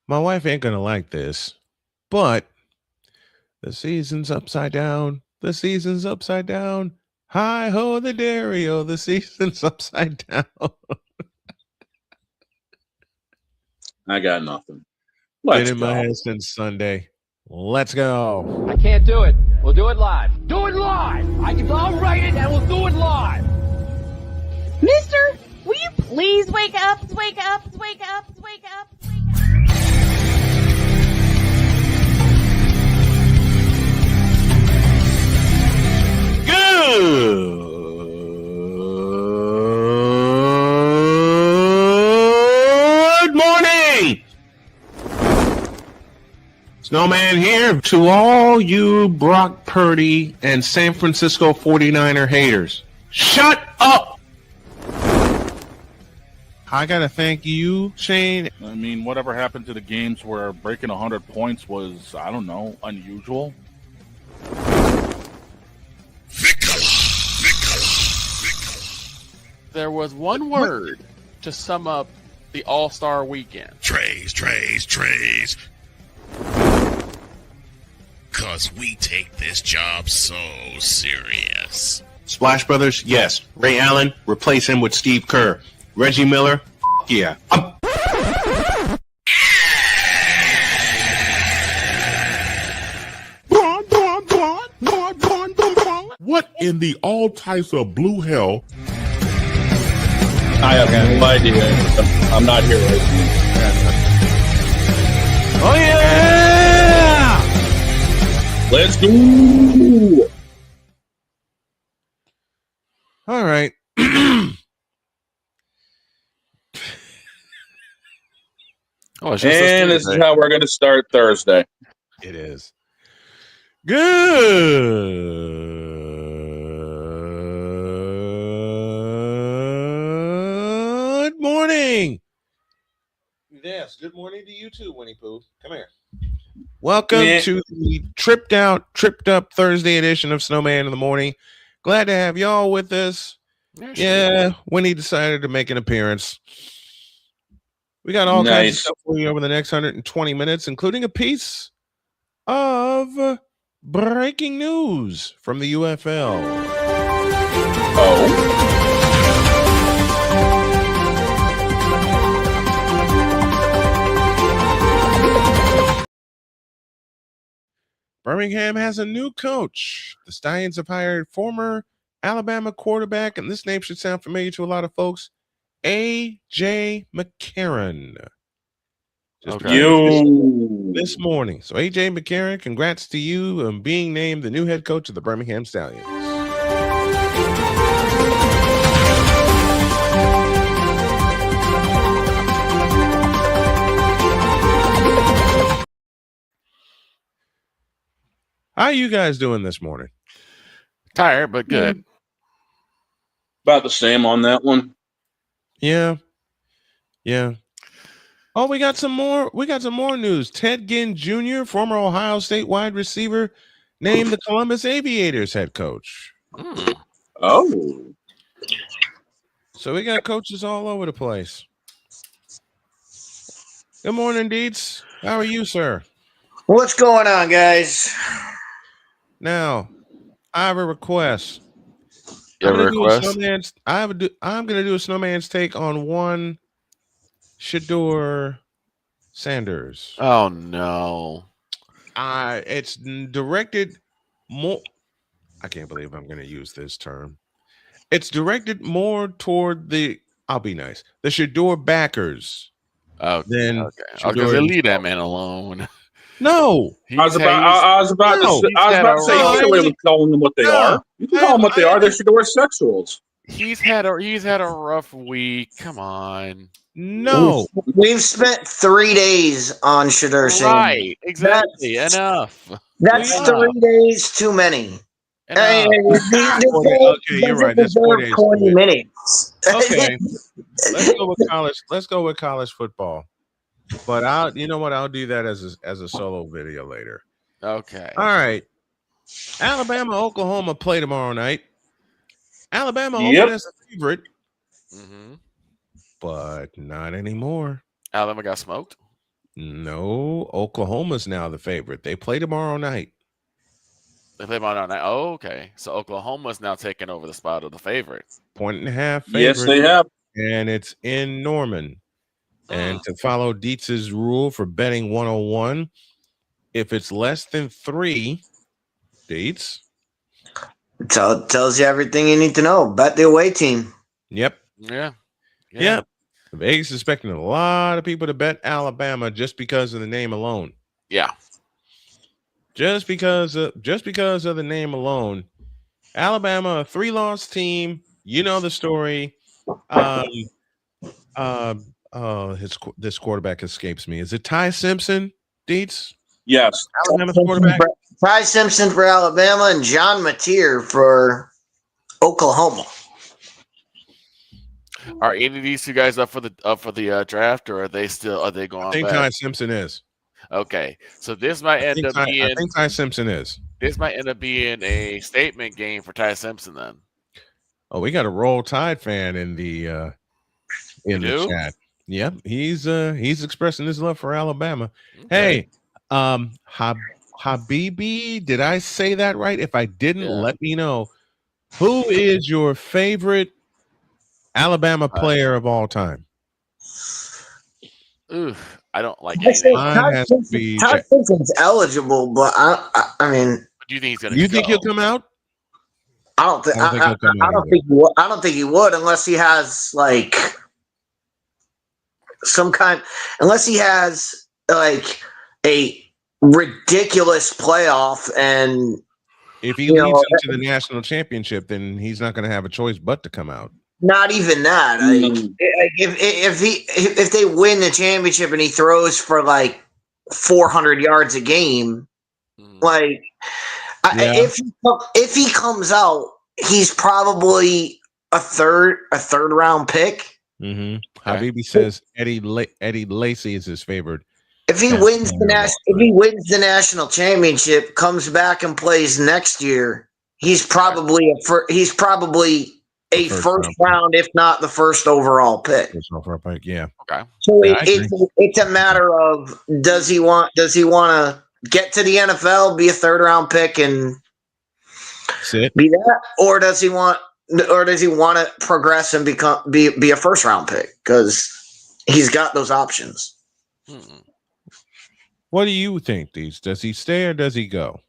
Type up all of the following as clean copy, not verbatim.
My wife ain't gonna like this, but the season's upside down. The season's upside down. Hi ho, the dairy-o. The season's upside down. I got nothing. Been in my head since Sunday. Let's go. I can't do it. We'll do it live. Do it live. I'll write it and we'll do it live. Mister, will you please wake up? Wake up. Wake up. Wake up. Wake up. Good morning. Snowman here to all you Brock Purdy and San Francisco 49er haters. Shut up! I gotta thank you, Shane. I mean, whatever happened to the games where breaking 100 points was, I don't know, unusual? There was one word to sum up the All-Star weekend. Trays. Cause we take this job so serious. Splash Brothers, yes. Ray Allen, replace him with Steve Kerr. Reggie Miller, yeah. What in the all types of blue hell? I have no idea. I'm not here right now. Oh, yeah! Let's go! All right. And this is how we're going to start Thursday. It is. Good morning. Yes, good morning to you too, Winnie Pooh. Come here. Welcome to the tripped up Thursday edition of Snowman in the Morning. Glad to have y'all with us. Yeah, Winnie decided to make an appearance. We got all kinds of stuff for you over the next 120 minutes, including a piece of breaking news from the UFL. Oh. Birmingham has a new coach. The Stallions have hired former Alabama quarterback, and this name should sound familiar to a lot of folks, A.J. McCarron. This morning. So A.J. McCarron, congrats to you on being named the new head coach of the Birmingham Stallions. How are you guys doing this morning? Tired, but good. About the same on that one. Yeah. Oh, we got some more news. Ted Ginn Jr., former Ohio State wide receiver, named the Columbus Aviators head coach. Oh. So we got coaches all over the place. Good morning, Deets. How are you, sir? What's going on, guys? Now, I have a request. You have a request? I'm going to do a Snowman's take on one Shedeur Sanders. Oh, no. It's directed more. I can't believe I'm going to use this term. It's directed more toward I'll be nice, the Shedeur backers. Okay. Leave that man alone. No, I was about to say you can really calling them what they are. You can call them what they are. They're Shedeur sexuals. He's had a rough week. Come on. No, we've spent 3 days on Shedeur Sanders. Right, exactly. Enough. That's 3 days too many. Okay, you're right. That's 4 days. 20 minutes. Okay, let's go with college football. But I'll do that as a solo video later. Okay. All right. Alabama, Oklahoma play tomorrow night. Alabama opened as a favorite, but not anymore. Alabama got smoked. No, Oklahoma's now the favorite. They play tomorrow night. They play tomorrow night. Oh, okay. So Oklahoma's now taking over the spot of the favorite. 1.5 favorite. Yes, they have. And it's in Norman. And to follow Dietz's rule for betting 101, if it's less than 3, Dietz. Tells you everything you need to know. Bet the away team. Yep. Yeah. Vegas is expecting a lot of people to bet Alabama just because of the name alone. Yeah. Just because of the name alone. Alabama, a 3-loss team. You know the story. This quarterback escapes me. Is it Ty Simpson, Dietz? Yes. Alabama's quarterback. Ty Simpson for Alabama and John Mateer for Oklahoma. Are any of these two guys up for the draft, or are they going? I think Ty Simpson is. Okay, so this might end up being. I think Ty Simpson is. This might end up being a statement game for Ty Simpson then. Oh, we got a Roll Tide fan in the chat. Yep, he's expressing his love for Alabama. Okay. Hey, Habibi, did I say that right? If I didn't, let me know. Who is your favorite Alabama player of all time? Oof, I don't like anything. Ty Simpson's eligible, but I mean, do you think he's gonna? You think he'll come out? I don't think. I don't think he would unless he has like some kind. Unless he has like a ridiculous playoff, and if he leads into the national championship, then he's not going to have a choice but to come out. Not even that. If they win the championship and he throws for like 400 yards a game, if he comes out, he's probably a third round pick. Mm-hmm. Habibi says Eddie Lacy is his favorite. If he wins the national championship, comes back and plays next year, he's probably a first round, if not the first overall pick. Yeah. Okay. So it's a matter of does he want to get to the NFL, be a third round pick, and be that, or does he want to progress and be a first round pick, because he's got those options. What do you think, Deez? Does he stay or does he go?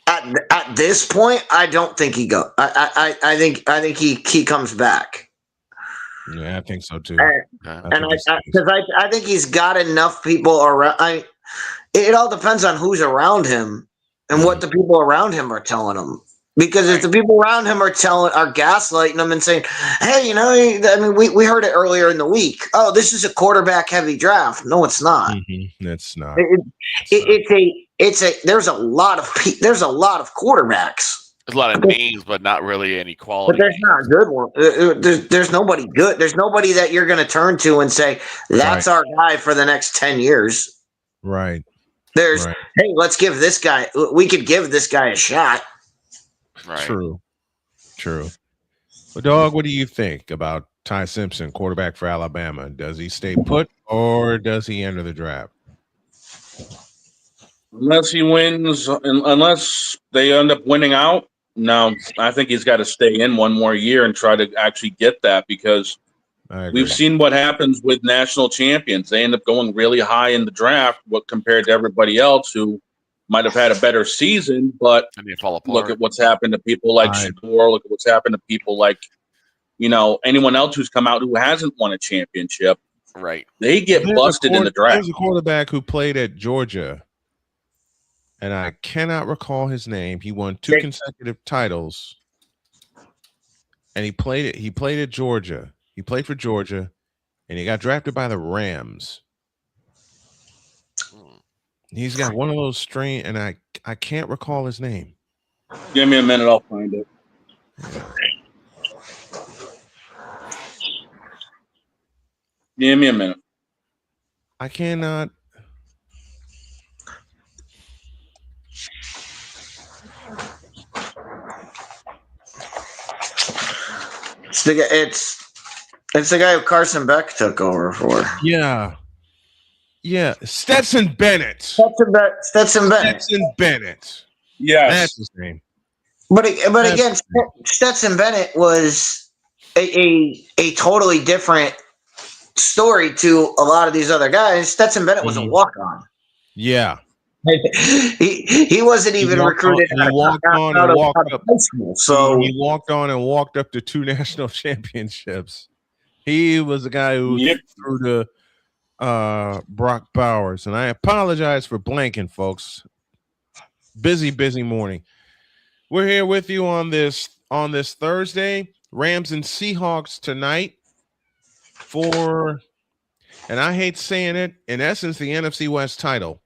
At this point, I don't think he go. I think he comes back. Yeah, I think so too. I think he's got enough people around. It all depends on who's around him and what the people around him are telling him. Because if the people around him are gaslighting him and saying, "Hey, we heard it earlier in the week. Oh, this is a quarterback heavy draft." No, it's not. Mm-hmm. It's not. There's a lot of quarterbacks. There's a lot of names, but not really any quality. But there's not good one. There's nobody good. There's nobody that you're going to turn to and say that's our guy for the next 10 years. Right. Hey, let's give this guy. We could give this guy a shot. Right. True. Well, Dog, what do you think about Ty Simpson, quarterback for Alabama? Does he stay put or does he enter the draft? Unless he wins, unless they end up winning out, no, I think he's got to stay in one more year and try to actually get that, because we've seen what happens with national champions. They end up going really high in the draft, compared to everybody else who might have had a better season, but look at what's happened to people like Shedeur. Look at what's happened to people like, anyone else who's come out who hasn't won a championship. Right. They get busted in the draft. There's a quarterback who played at Georgia, and I cannot recall his name. He won 2 consecutive titles, and he played at Georgia. He played for Georgia, and he got drafted by the Rams. He's got one of those strange, and I can't recall his name. Give me a minute, I'll find it. Give me a minute. I cannot. It's the guy who Carson Beck took over for. Yeah. Yeah, Stetson Bennett. Stetson Bennett. Yes, that's his name. But again, Stetson Bennett was a totally different story to a lot of these other guys. Stetson Bennett was a walk-on. Yeah. He wasn't even recruited out of high school. So he walked on and walked up to 2 national championships. He was the guy who threw to Brock Bowers. And I apologize for blanking, folks. Busy morning. We're here with you on this Thursday. Rams and Seahawks tonight for, and I hate saying it, in essence, the NFC West title.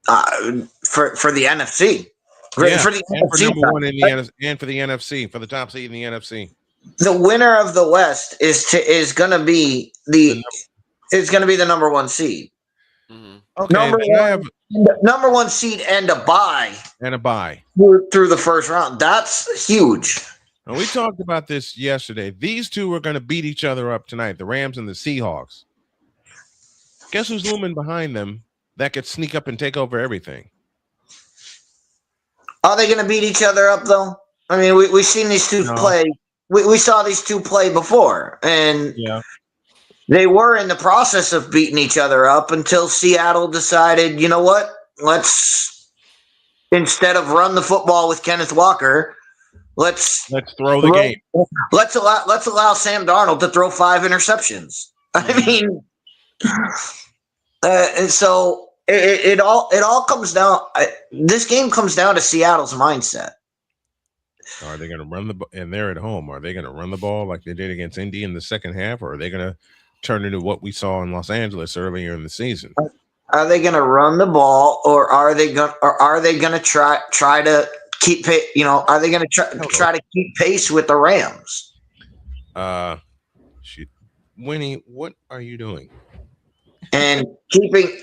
For the NFC. For the NFC number one in the NFC, and for the NFC, for the top seed in the NFC. The winner of the West is going to be the number 1 seed. Mm-hmm. Okay, number 1 seed and a bye. Through the first round. That's huge. And we talked about this yesterday. These two are going to beat each other up tonight, the Rams and the Seahawks. Guess who's looming behind them that could sneak up and take over everything? Are they going to beat each other up, though? I mean, we've seen these two play. We saw these two play before, and they were in the process of beating each other up until Seattle decided, you know what? Let's, instead of run the football with Kenneth Walker, let's throw the game. Let's allow Sam Darnold to throw 5 interceptions. I mean, and so it all comes down. This game comes down to Seattle's mindset. Are they going to run the ball? And they're at home. Are they going to run the ball like they did against Indy in the second half, or are they going to turn into what we saw in Los Angeles earlier in the season? Are they going to run the ball, or are they going to try to keep pace? You know, are they going to try to keep pace with the Rams? Winnie, what are you doing? And keeping,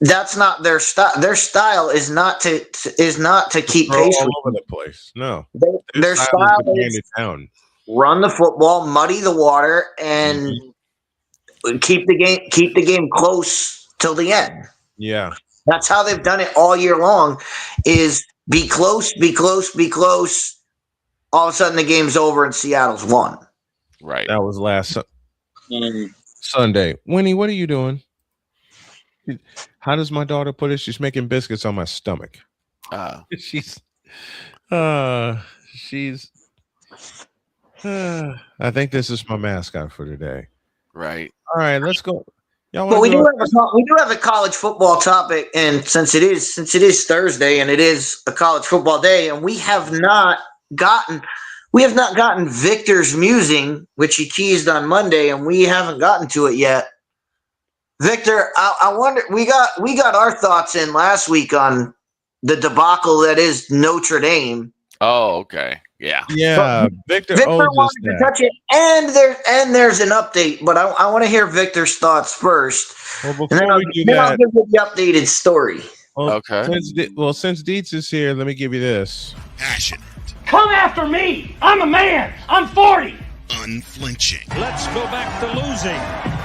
that's not their style. Their style is not to keep pace all over the place. No, their style is run the football, muddy the water, and keep the game close till the end. Yeah, that's how they've done it all year long. Is be close. All of a sudden, the game's over and Seattle's won. Right. That was last Sunday. Winnie, what are you doing? How does my daughter put it? She's making biscuits on my stomach. She's I think this is my mascot for today. Right. All right, let's go. But we do have a college football topic, and since it is Thursday and it is a college football day, and we have not gotten Victor's musing, which he teased on Monday, and we haven't gotten to it yet. Victor, I wonder, we got our thoughts in last week on the debacle that is Notre Dame. Oh, okay. Yeah. Yeah. Victor wanted to touch it, and there's an update, but I want to hear Victor's thoughts first. Well, before we do that, I'll give you the updated story. Well, okay. Since Dietz is here, let me give you this. Passionate. Come after me. I'm a man. I'm 40. Unflinching. Let's go back to losing.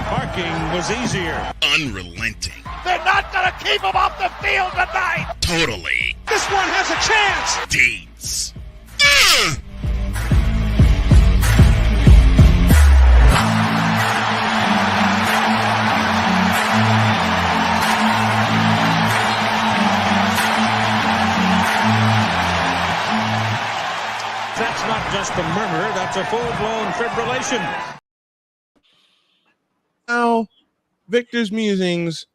Parking was easier. Unrelenting. They're not going to keep him off the field tonight. Totally. This one has a chance. Dietz. That's not just a murmur, that's a full-blown fibrillation. Now, Victor's musings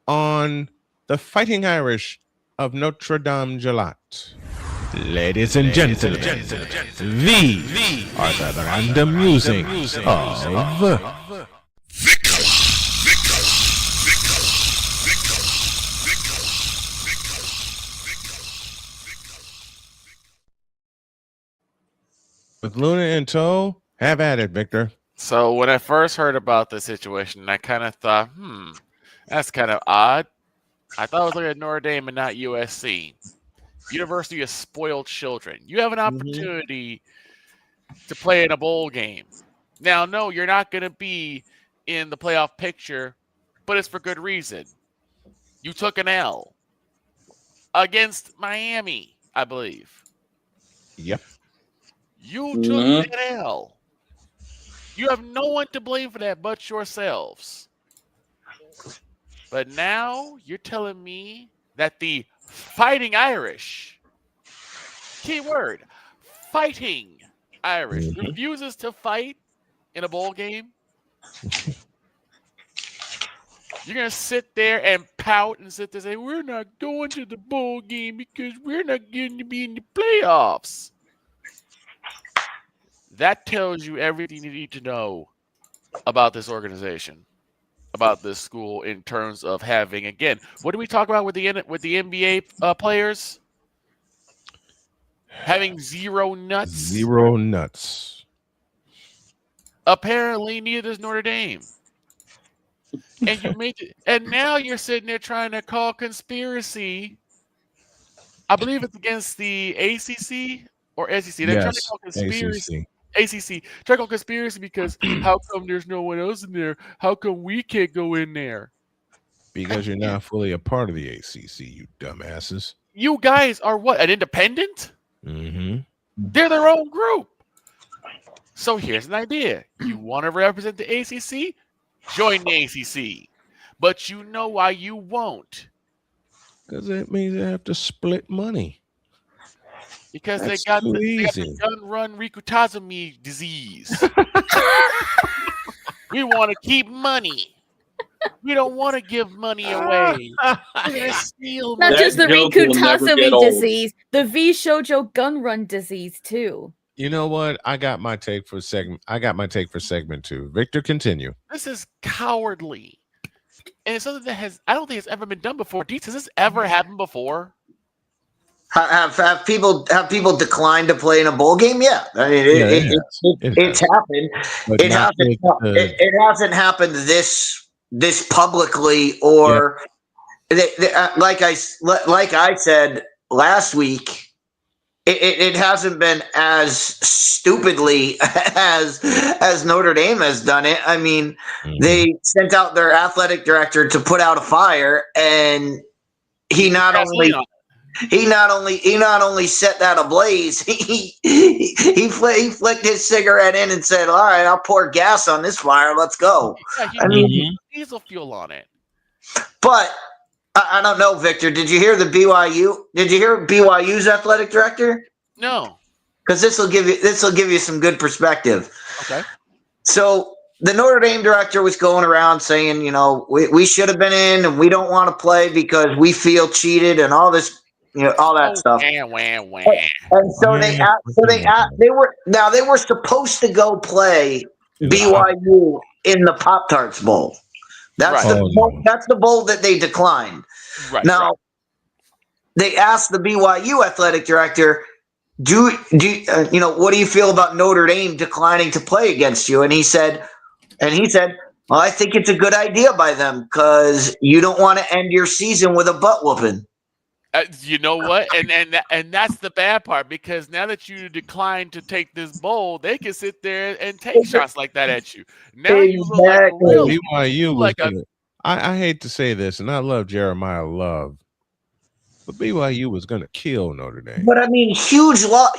on the Fighting Irish of Notre Dame Gelat. Ladies and gentlemen, these are the random musings of with Luna in tow. Have at it, Victor. So when I first heard about the situation, I kind of thought, that's kind of odd. I thought it was like a Notre Dame and not USC. University of spoiled children. You have an opportunity to play in a bowl game. Now, no, you're not going to be in the playoff picture, but it's for good reason. You took an L against Miami, I believe. Yep. You took that L. You have no one to blame for that but yourselves. But now you're telling me that the Fighting Irish, keyword, Fighting Irish, refuses to fight in a bowl game? You're going to sit there and pout and sit there and say, we're not going to the bowl game because we're not going to be in the playoffs. That tells you everything you need to know about this organization, about this school in terms of having, again, what do we talk about with the NBA players? Having zero nuts. Zero nuts. Apparently, neither does Notre Dame. And you made it, and now you're sitting there trying to call conspiracy. I believe it's against the ACC or SEC. They're trying to call conspiracy. ACC. Trying to call conspiracy because how come there's no one else in there? How come we can't go in there? Because you're not fully a part of the ACC, you dumbasses. You guys are what? An independent? Mm-hmm. They're their own group. So here's an idea. You want to represent the ACC? Join the ACC. But you know why you won't. Because it means they have to split money. Because That's they got too easy. the gun run Rikutazumi disease. We want to keep money. We don't want to give money away. We're gonna steal money. Not just the joke will never get Rikutazumi old. disease, the V Shoujo gun run disease too. You know what? I got my take for segment 2. Victor, continue. This is cowardly. And it's something that I don't think it's ever been done before. Deets, has this ever happened before? Have people declined to play in a bowl game? Yeah, I mean it's happened. It hasn't happened this publicly, or like I said last week. It hasn't been as stupidly as Notre Dame has done it. I mean, they sent out their athletic director to put out a fire, and he not only set that ablaze. He flicked his cigarette in and said, "All right, I'll pour gas on this fire. Let's go." Yeah, he diesel fuel on it. But I don't know, Victor. Did you hear BYU? Did you hear BYU's athletic director? No. Because this will give you some good perspective. Okay. So the Notre Dame director was going around saying, you know, we should have been in, and we don't want to play because we feel cheated and all this, you know, all that stuff. And so they were supposed to go play BYU in the Pop-Tarts Bowl. That's the bowl that they declined. Right. Now, they asked the BYU athletic director, "Do you know, what do you feel about Notre Dame declining to play against you?" And he said, "Well, I think it's a good idea by them because you don't want to end your season with a butt whooping." You know what? And that's the bad part, because now that you decline to take this bowl, they can sit there and take shots like that at you. Now you look like a real BYU was I hate to say this, and I love Jeremiah Love, but BYU was going to kill Notre Dame. But I mean, huge loss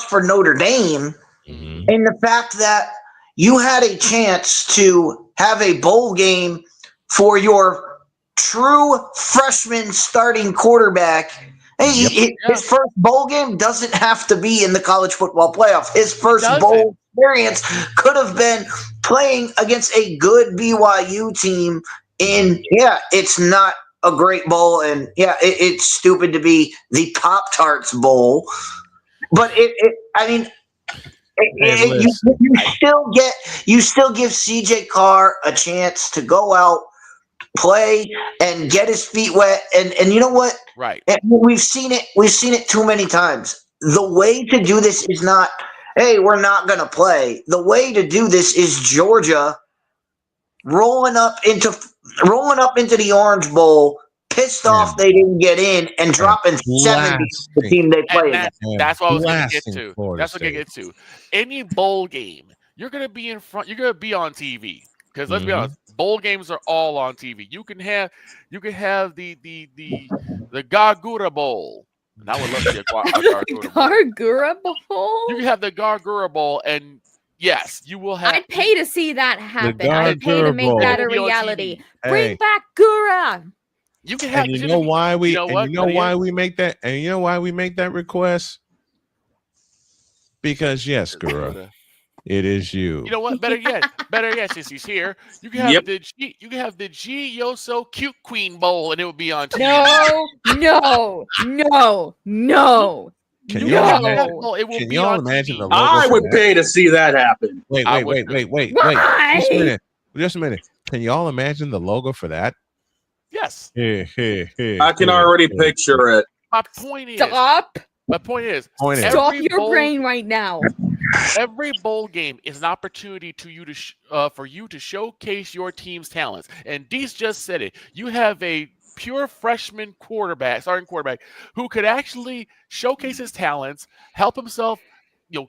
for Notre Dame, in the fact that you had a chance to have a bowl game for your true freshman starting quarterback. His first bowl game doesn't have to be in the college football playoff. His first bowl experience could have been playing against a good BYU team. It's not a great bowl, and it's stupid to be the Pop-Tarts Bowl, but you still give CJ Carr a chance to go out, play, and get his feet wet, and you know what? Right. We've seen it too many times. The way to do this is not, hey, we're not going to play. The way to do this is Georgia rolling up into the Orange Bowl, pissed off they didn't get in, and dropping 70 to the team they played. That's what I was going to get to. That's what I'm going to get to. Any bowl game, you're going to be in front. You're going to be on TV. Because let's be honest, bowl games are all on TV. You can have the Gargura Bowl. And I would love to see a Gargura Bowl. Gargura Bowl? You can have the Gargura Bowl, and yes, you will have. I'd pay to see that happen. I'd pay Gargura to make Bowl. that a reality. Bring back Gura. You can have. And you know why we? Why we make that? And you know why we make that request? Because yes, Gura, it is you. You know what? Better yet, since he's here, you can have the G Yoso Cute Queen Bowl, and it would be on TV. No. Can y'all imagine the logo? I would pay to see that happen. Wait. Just a minute. Can y'all imagine the logo for that? Yes. I can already picture it. My point is. Stop. Stop your brain right now. Every bowl game is an opportunity for you to showcase your team's talents. And Dees just said it. You have a pure freshman starting quarterback, who could actually showcase his talents, help himself.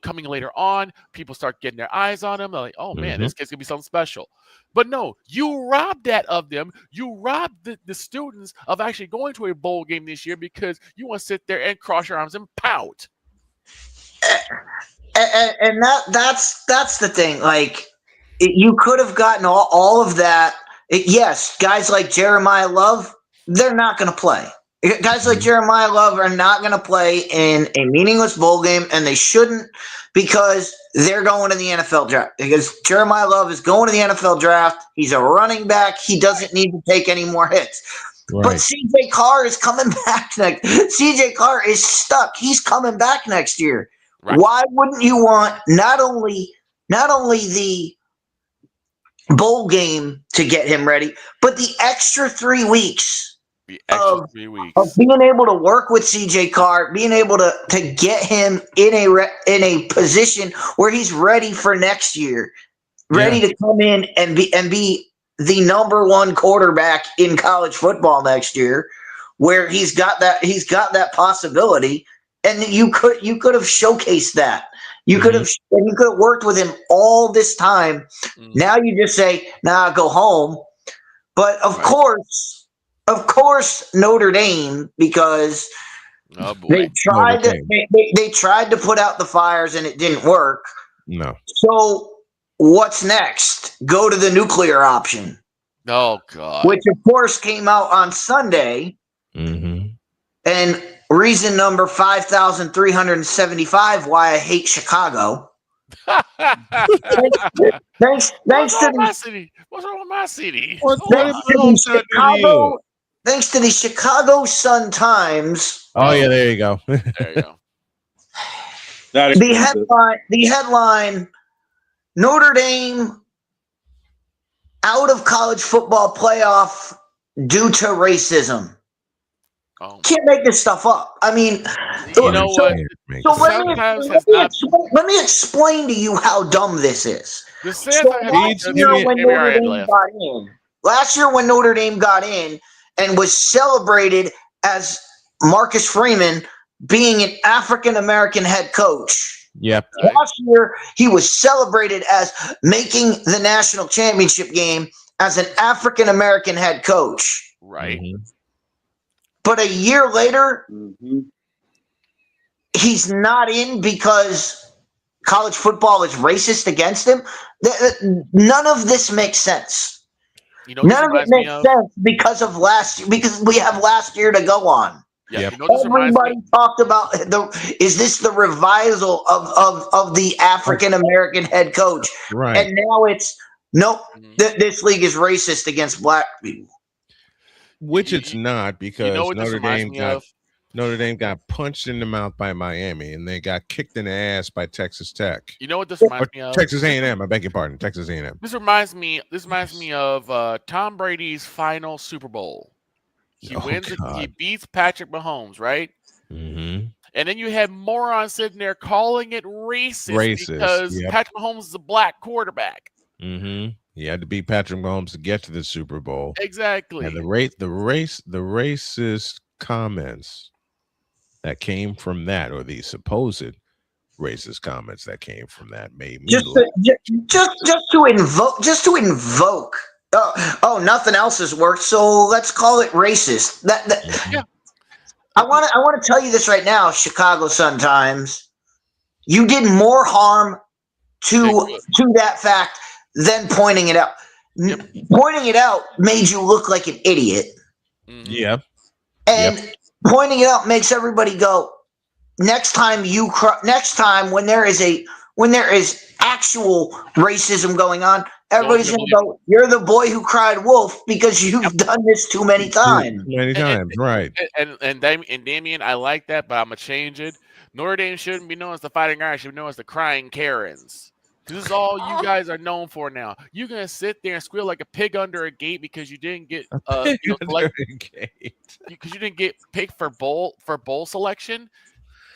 Coming later on, people start getting their eyes on him. They're like, oh man, this kid's gonna be something special. But no, you robbed that of them. You robbed the students of actually going to a bowl game this year because you want to sit there and cross your arms and pout. And that's the thing. Like, you could have gotten all of that. Yes, guys like Jeremiah Love, they're not going to play. Guys like Jeremiah Love are not going to play in a meaningless bowl game, and they shouldn't, because they're going to the NFL draft. Because Jeremiah Love is going to the NFL draft. He's a running back. He doesn't need to take any more hits. Right. But CJ Carr is coming back next. CJ Carr is stuck. He's coming back next year. Right. Why wouldn't you want not only the bowl game to get him ready, but the extra 3 weeks? Of being able to work with CJ Carr, being able to get him in a position where he's ready for next year, ready to come in and be the number one quarterback in college football next year, where he's got that possibility, and you could have showcased that. You could have worked with him all this time. Now you just say, "Nah, go home." But of course, Notre Dame, because they tried to put out the fires and it didn't work. No. So what's next? Go to the nuclear option. Oh God! Which of course came out on Sunday. And reason number 5,375 why I hate Chicago. Thanks to my city. What's wrong with my city? Thanks to the Chicago Sun-Times. Oh yeah, there you go. There you go. The headline: Notre Dame out of college football playoff due to racism. Oh. Can't make this stuff up. I mean, you know what? So let me explain to you how dumb this is. Last year when Notre Dame got in and was celebrated as Marcus Freeman being an African-American head coach. Yep. Last year, he was celebrated as making the national championship game as an African-American head coach. Right. But a year later, he's not in because college football is racist against him. None of this makes sense. None of it makes sense because of because we have last year to go on. Yeah, everybody talked about is this the revival of the African American head coach? Right. And now it's nope. This league is racist against black people. Which it's not, because Notre Dame got punched in the mouth by Miami, and they got kicked in the ass by Texas Tech. You know what this reminds me of? Texas A&M. I beg your pardon, Texas A&M. This reminds me of Tom Brady's final Super Bowl. He he beats Patrick Mahomes, right? Mm-hmm. And then you had morons sitting there calling it racist because Patrick Mahomes is a black quarterback. Mm-hmm. He had to beat Patrick Mahomes to get to the Super Bowl. Exactly. And the racist comments that came from that, or the supposed racist comments that came from that made me just to invoke. Oh, nothing else has worked, so let's call it racist. Yeah. I want to tell you this right now, Chicago Sun-Times. You did more harm to that fact than pointing it out. Yep. Pointing it out made you look like an idiot. Yeah. And pointing it out makes everybody go, next time when there is actual racism going on, everybody's going to go, you're the boy who cried wolf because you've done this too many times. Right. And Damien, I like that, but I'm going to change it. Notre Dame shouldn't be known as the Fighting Irish. It should be known as the Crying Karens. This is all you guys are known for now. You're going to sit there and squeal like a pig under a gate because you didn't get because you didn't get picked for bowl selection.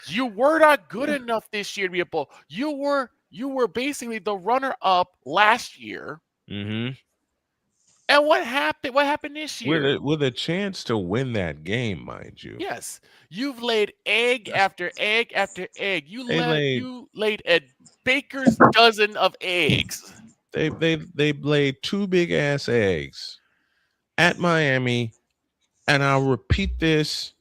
You were not good enough this year to be a bowl. You were basically the runner-up last year. Mm-hmm. And what happened? What happened this year? With a chance to win that game, mind you. Yes, you've laid egg after egg after egg. You laid a baker's dozen of eggs. They laid 2 big ass eggs at Miami, and I'll repeat this,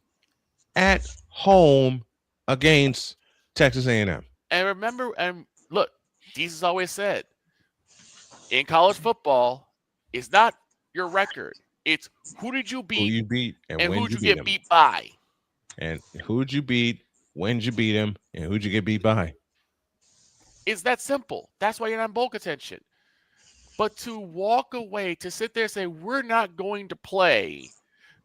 at home against Texas A&M. And remember, and look, Jesus always said, in college football, it's not your record. It's who did you beat, who you beat, and who when did you get beat by. And who'd you beat, when'd you beat him, and who'd you get beat by. It's that simple. That's why you're not in bowl contention. But to walk away, to sit there and say, we're not going to play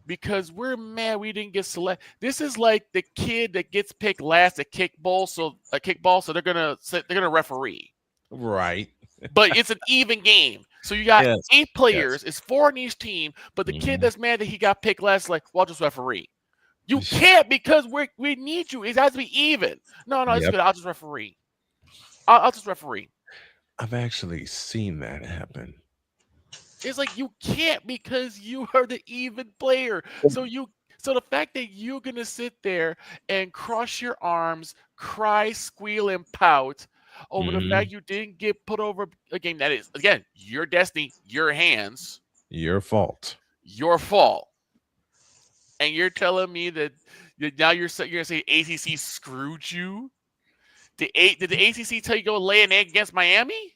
because we're mad we didn't get selected. This is like the kid that gets picked last at kickball, so they're gonna referee. Right. But it's an even game. So you got 8 players, it's 4 on each team, but the kid that's mad that he got picked last, like, well, I'll just referee. You can't because we need you. It has to be even. No, it's good. I'll just referee. I'll just referee. I've actually seen that happen. It's like you can't because you are the even player. So the fact that you're gonna sit there and cross your arms, cry, squeal, and pout over the fact you didn't get put over a game that is, again, your destiny, your hands, your fault, and you're telling me that now you're gonna say ACC screwed you? Did the ACC tell you to go lay an egg against Miami?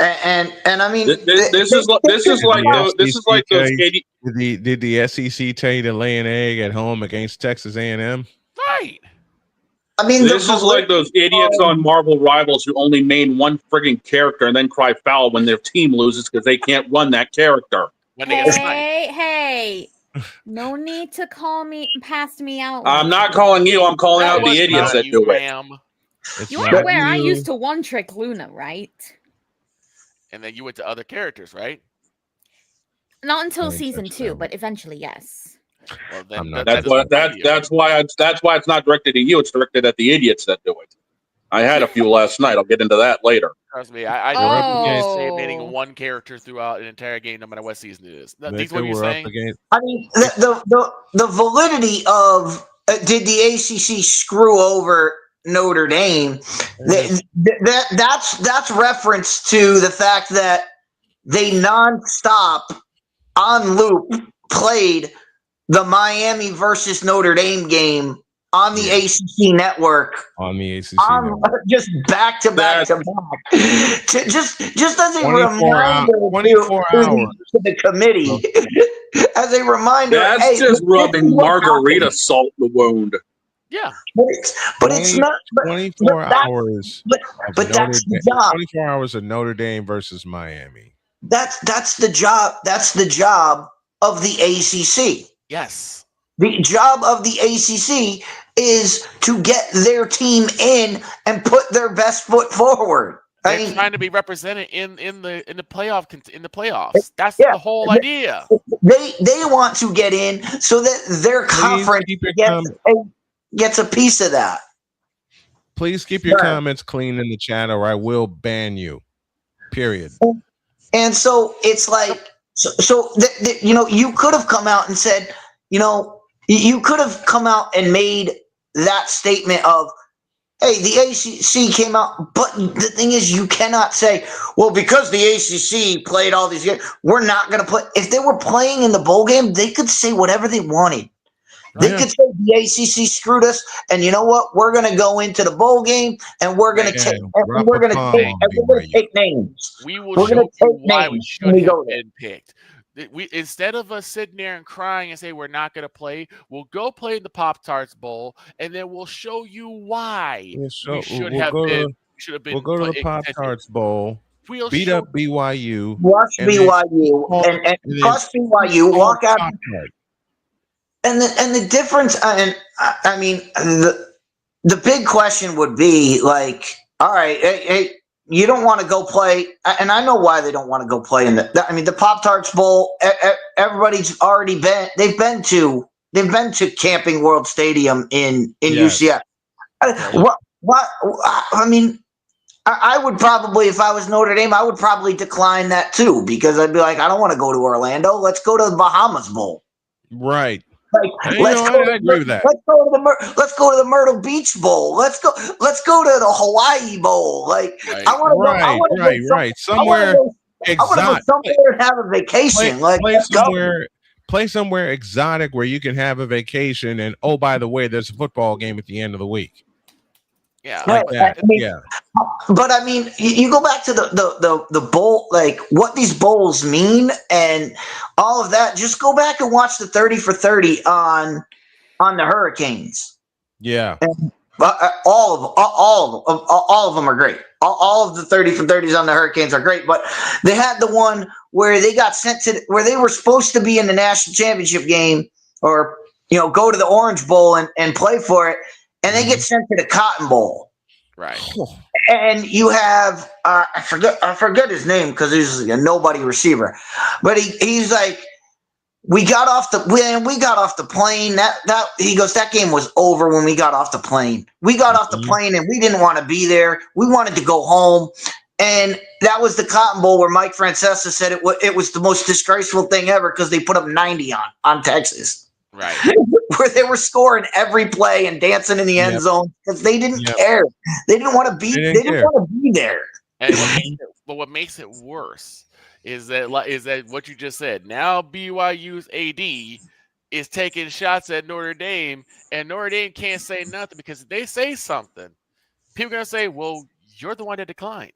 And I mean, this is like those. Did the SEC tell you to lay an egg at home against Texas A&M? Right. I mean, this is like those idiots on Marvel Rivals who only main one frigging character and then cry foul when their team loses because they can't run that character. Hey. No need to pass me out. I'm not calling you. I'm calling out the idiots that do it. You are aware I used to one-trick Luna, right? And then you went to other characters, right? Not until season 2, but eventually, yes. Well, then that's why it's not directed at you. It's directed at the idiots that do it. I had a few last night. I'll get into that later. Trust me, I don't say banning one character throughout an entire game, no matter what season it is. These what you're saying? I mean, the validity of did the ACC screw over Notre Dame? That's reference to the fact that they nonstop on loop played the Miami versus Notre Dame game on the ACC network. On the ACC network. Just back to back to back. Just as a reminder 24 hours to the committee. As a reminder. That's just rubbing margarita salt in the wound. Yeah. But it's not 24 hours. But that's the job. 24 hours of Notre Dame versus Miami. That's the job. That's the job of the ACC. Yes. The job of the ACC is to get their team in and put their best foot forward. They're trying to be represented in the playoffs. That's the whole idea. They want to get in so that their conference gets a piece of that. Please keep your comments clean in the chat, or I will ban you. Period. And so it's like, you could have come out and said, you could have come out and made that statement of, Hey, the ACC came out, but the thing is, you cannot say, well, because the ACC played all these games, we're not going to play. If they were playing in the bowl game, they could say whatever they wanted. They could say the ACC screwed us, and you know what? We're going to go into the bowl game, and we're going to take, and we're going to take names. We will show you why we should have been picked. Instead of us sitting there and crying and say we're not going to play, we'll go play in the Pop-Tarts Bowl, and then we'll show you why we should have been. We'll go to the Pop-Tarts Bowl. Beat up BYU. Watch BYU and plus BYU. Walk out. And the difference, and I mean, the big question would be like, all right, hey, you don't want to go play, and I know why they don't want to go play in the Pop-Tarts Bowl. Everybody's already been. They've been to Camping World Stadium in UCF. What? I mean, I would probably, if I was Notre Dame, I would probably decline that too, because I'd be like, I don't want to go to Orlando. Let's go to the Bahamas Bowl. Right. Like, I agree with that. Let's go to the Myrtle Beach Bowl. Let's go to the Hawaii Bowl. Like, right. I want to go. Right. Somewhere exotic. I want to go somewhere and have a vacation. Play somewhere exotic where you can have a vacation. And oh, by the way, there's a football game at the end of the week. Yeah, like that. But I mean, you go back to the bowl, like what these bowls mean and all of that. Just go back and watch the 30 for 30 on the Hurricanes. Yeah, and, all of them are great. All of the 30 for 30s on the Hurricanes are great. But they had the one where they got sent to where they were supposed to be in the national championship game, or go to the Orange Bowl and play for it. And they get sent to the Cotton Bowl, right? And you have I forget his name because he's a nobody receiver, but he's like, we got off the plane. That he goes, that game was over when we got off the plane. We got off the plane and we didn't want to be there. We wanted to go home, and that was the Cotton Bowl where Mike Francesa said it was the most disgraceful thing ever because they put up 90 on Texas. Right. Where they were scoring every play and dancing in the end zone because they didn't care. They didn't want to be. They didn't want to be there. And what makes it worse is that what you just said. Now BYU's AD is taking shots at Notre Dame, and Notre Dame can't say nothing because if they say something, people are gonna say, "Well, you're the one that declined."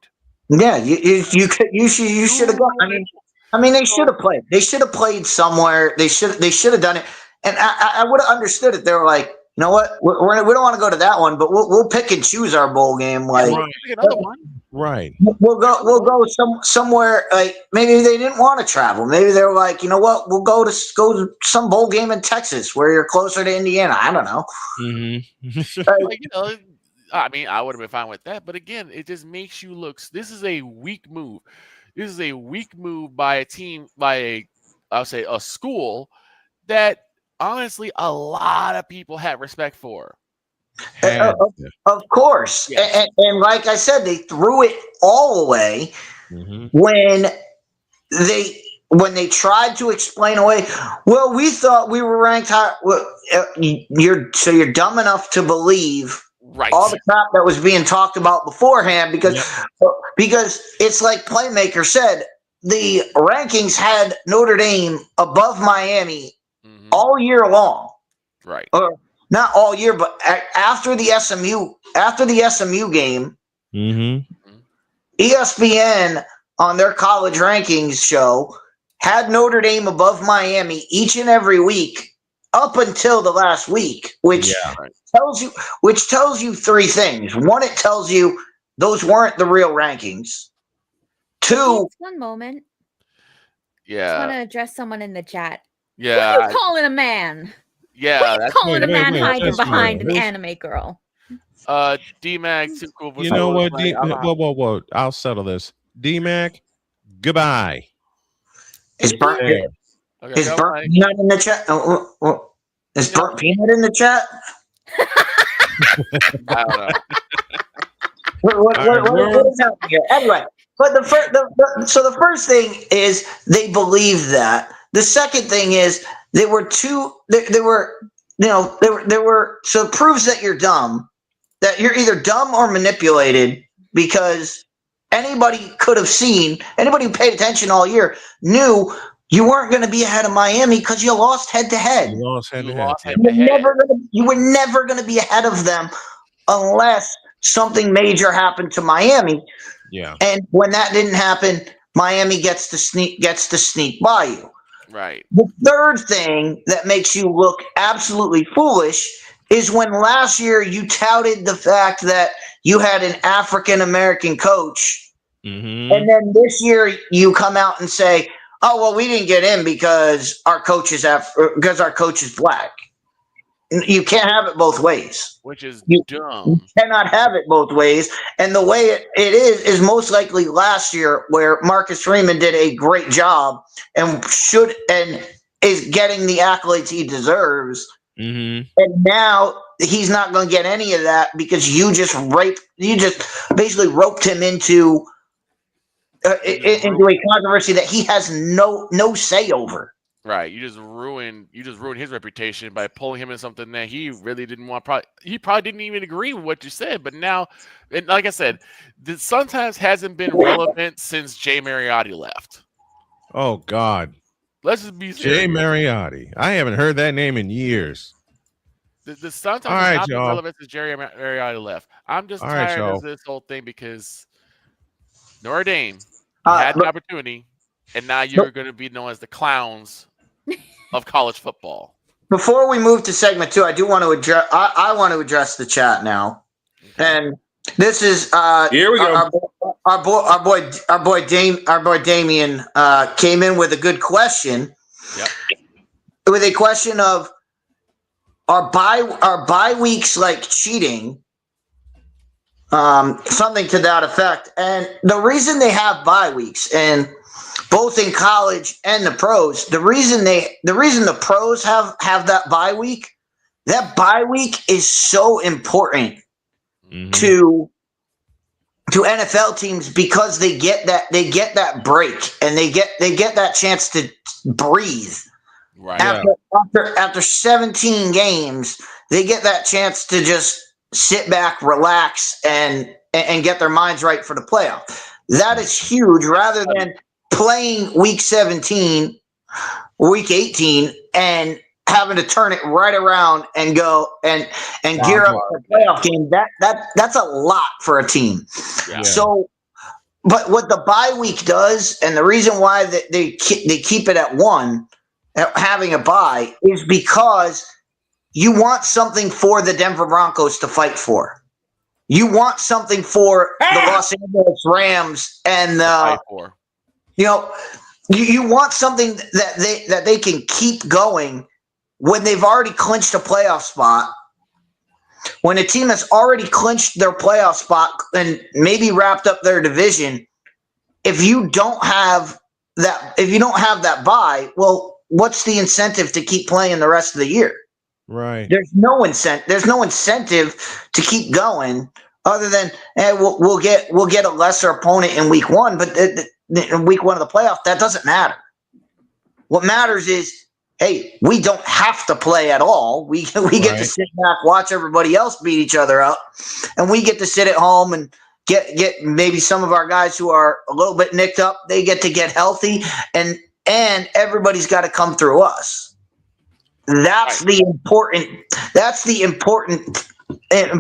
Yeah, you should have gone. I mean, they should have played. They should have played somewhere. They should have done it. And I would have understood it. They were like, you know what? We don't want to go to that one, but we'll pick and choose our bowl game. Like, another one. Right. We'll go somewhere. Like maybe they didn't want to travel. Maybe they were like, you know what? We'll go to some bowl game in Texas where you're closer to Indiana. I don't know. Mm-hmm. I mean, I would have been fine with that. But again, it just makes you look. This is a weak move. This is a weak move by a team, I'll say a school that. Honestly, a lot of people had respect for. Of course. Yes. And like I said, they threw it all away when they tried to explain away, well, we thought we were ranked high. Well, you're dumb enough to believe all the crap that was being talked about beforehand because it's like Playmaker said, the rankings had Notre Dame above Miami all year long, right? Or not all year, but after the SMU game, ESPN on their college rankings show had Notre Dame above Miami each and every week up until the last week, which tells you three things. One, it tells you those weren't the real rankings. Two, one moment. Yeah, I want to address someone in the chat. Yeah. What are you calling a man? Yeah. What are you calling a man hiding behind an anime girl? D-Mac, too cool. You know what? Whoa. I'll settle this. D-Mac, goodbye. Is Burnt Peanut in the chat? Is Burnt Peanut in the chat? I don't know. What is happening here? Anyway, but the first thing is they believe that. The second thing is so it proves that you're dumb that you're either dumb or manipulated, because anybody could have seen, anybody who paid attention all year knew you weren't going to be ahead of Miami because you lost head-to-head. You lost head-to-head. You were never going to be ahead of them unless something major happened to Miami. Yeah. And when that didn't happen, Miami gets to sneak by you. Right. The third thing that makes you look absolutely foolish is when last year you touted the fact that you had an African-American coach, and then this year you come out and say, "Oh, well, we didn't get in because our coach is black." You can't have it both ways. Which is dumb. You cannot have it both ways. And the way it is most likely last year, where Marcus Freeman did a great job and is getting the accolades he deserves. And now he's not going to get any of that because you just basically roped him into a controversy that he has no say over. Right, you just ruined his reputation by pulling him in something that he really didn't want. He probably didn't even agree with what you said. But now, and like I said, this sometimes hasn't been relevant since Jay Mariotti left. Oh God, let's just be serious. Jay Mariotti. I haven't heard that name in years. The sometimes has not been relevant since Jerry Mariotti left. I'm just tired of this whole thing because Notre Dame had the opportunity, and now you're going to be known as the clowns of college football. Before we move to segment 2, I do want to address. I want to address the chat now, and this is here we go. Our boy Damien came in with a good question. Yep. With a question of are bye weeks like cheating? Something to that effect. And the reason they have bye weeks, and both in college and the pros, the reason the pros have that bye week is so important to NFL teams because they get that break and they get that chance to breathe. Right. After 17 games, they get that chance to just sit back, relax, and get their minds right for the playoff. That is huge, rather than playing week 17, week 18, and having to turn it right around and go and gear up for the playoff game. That's a lot for a team. Yeah. So, but what the bye week does, and the reason why they keep it at one, having a bye, is because you want something for the Denver Broncos to fight for. You want something for the Los Angeles Rams and you want something that they can keep going when they've already clinched a playoff spot. When a team has already clinched their playoff spot and maybe wrapped up their division, if you don't have that bye, well, what's the incentive to keep playing the rest of the year? Right. There's no incentive to keep going other than we'll get a lesser opponent in week 1, but in week 1 of the playoff, that doesn't matter. What matters is, hey, we don't have to play at all. We get to sit back, watch everybody else beat each other up, and we get to sit at home and get maybe some of our guys who are a little bit nicked up, they get to get healthy, and everybody's got to come through us. That's the important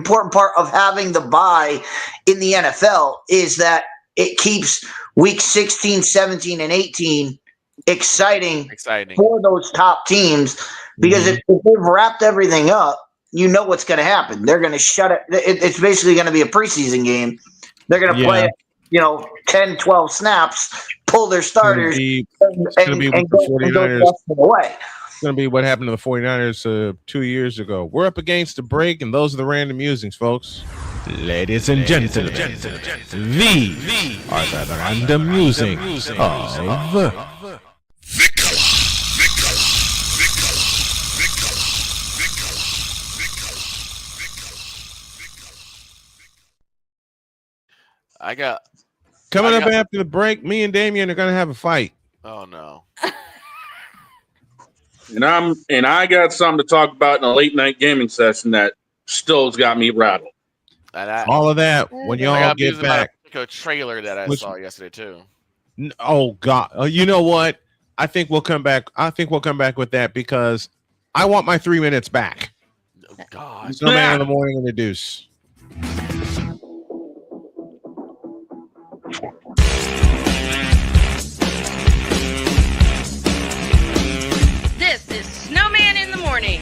part of having the bye in the NFL, is that it keeps week 16, 17, and 18 exciting for those top teams, because if they've wrapped everything up, you know what's going to happen. They're going to shut it. It's basically going to be a preseason game. They're going to play, 10, 12 snaps, pull their starters, and go the rest of the way. It's going to be what happened to the 49ers 2 years ago. We're up against the break, and those are the random musings, folks. Ladies and gentlemen, these are the random musings of Coming up after the break, me and Damien are going to have a fight. Oh, no. And I got something to talk about in a late night gaming session that still's got me rattled. all of that when y'all get back. A trailer that I saw yesterday too. Oh God! You know what? I think we'll come back. With that because I want my 3 minutes back. Oh God! Snowman in the morning and the Deuce. This is Snowman in the morning.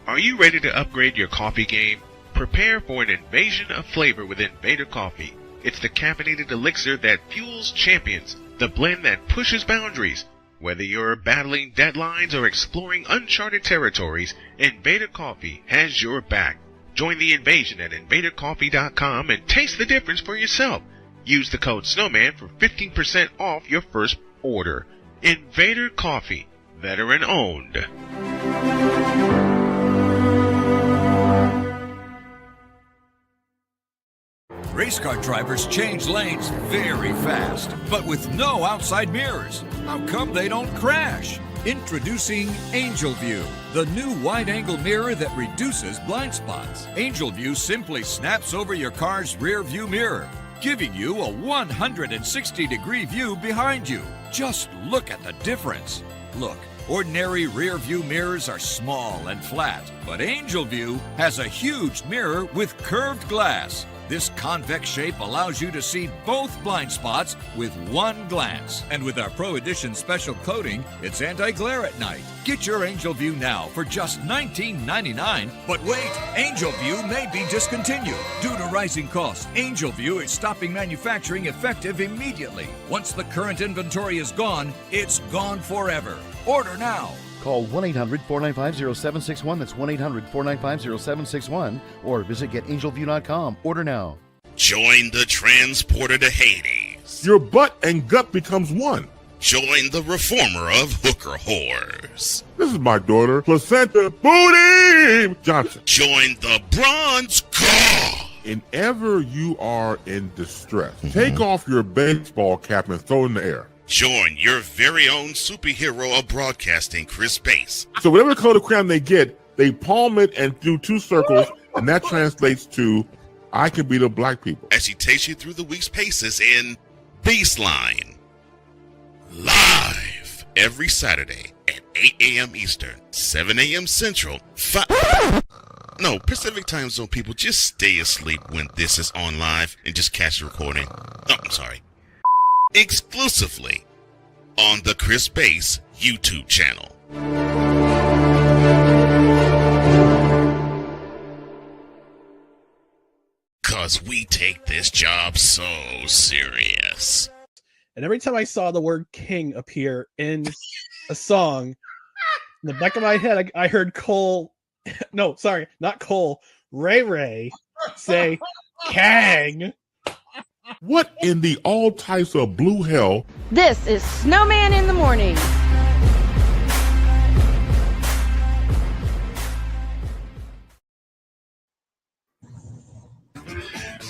Are you ready to upgrade your coffee game? Prepare for an invasion of flavor with Invader Coffee. It's the caffeinated elixir that fuels champions, the blend that pushes boundaries. Whether you're battling deadlines or exploring uncharted territories, Invader Coffee has your back. Join the invasion at invadercoffee.com and taste the difference for yourself. Use the code Snowman for 15% off your first order. Invader Coffee, veteran owned. Race car drivers change lanes very fast, but with no outside mirrors. How come they don't crash? Introducing Angel View, the new wide-angle mirror that reduces blind spots. Angel View simply snaps over your car's rear view mirror, giving you a 160-degree view behind you. Just look at the difference. Look, ordinary rear view mirrors are small and flat, but Angel View has a huge mirror with curved glass. This convex shape allows you to see both blind spots with one glance. And with our Pro Edition special coating, it's anti-glare at night. Get your Angel View now for just $19.99. But wait, Angel View may be discontinued. Due to rising costs, Angel View is stopping manufacturing effective immediately. Once the current inventory is gone, it's gone forever. Order now. Call 1-800-495-0761. That's 1-800-495-0761. Or visit getangelview.com. Order now. Join the transporter to Hades. Your butt and gut becomes one. Join the reformer of hooker whores. This is my daughter, Placenta Booty Johnson. Join the bronze god. Whenever you are in distress, take off your baseball cap and throw it in the air. Join your very own superhero of broadcasting, Chris Bass. So whatever color crayon they get, they palm it and do 2 circles, and that translates to, I can beat up black people. As he takes you through the week's paces in Baseline. Live every Saturday at 8 a.m. Eastern, 7 a.m. Central, Pacific time zone people, just stay asleep when this is on live and just catch the recording. Oh, I'm sorry. Exclusively on the Chris Bass YouTube channel. Cause we take this job so serious. And every time I saw the word king appear in a song, in the back of my head, I heard Ray Ray say Kang. What in the all types of blue hell? This is Snowman in the morning.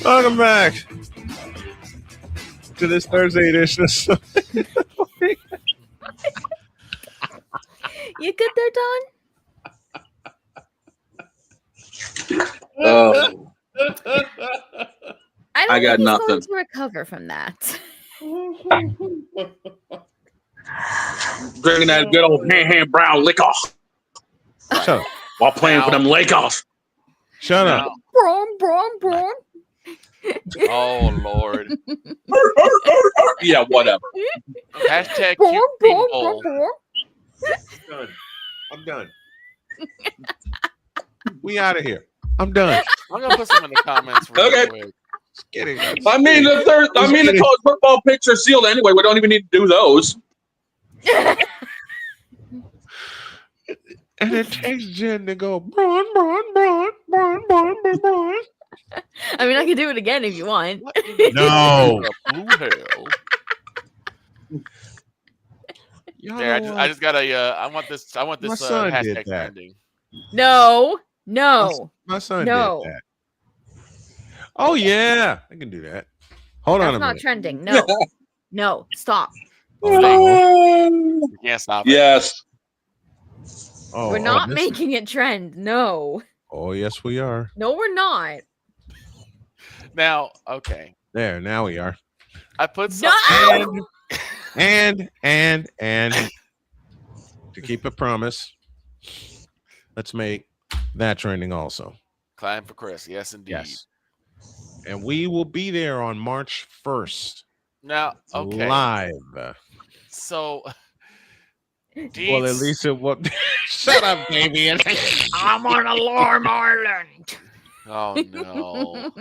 Welcome back to this Thursday edition of Snowman in the morning. You good there, Don? Oh. I got think he's nothing going to recover from that. Drinking that good old hand brown liquor. Shut up. While playing for them Lakers. Shut up. Braun. Oh Lord. Yeah, whatever. Hashtag cute people. I'm done. We out of here. I'm done. I'm gonna put some in the comments. Okay. Quick. Just kidding. The college football picture sealed anyway. We don't even need to do those. And it takes Jen to go, Braun. I mean, I can do it again if you want. No. Yeah, I just gotta. I want this My son did hashtag that. trending. No. My son did that. Oh yeah, I can do that. Hold on a That's not minute. trending. No. Stop. You can't stop it. Yes. we're not making it trend. No. Oh, yes, we are. No, we're not. Now, okay. There, now we are. I put some and to keep a promise, let's make that trending also. Climb for Chris. Yes, indeed. Yes. And we will be there on March 1st. Now, okay. Live. So, well, at least it will. Shut up, baby. I'm on Alarm Island. Oh, no.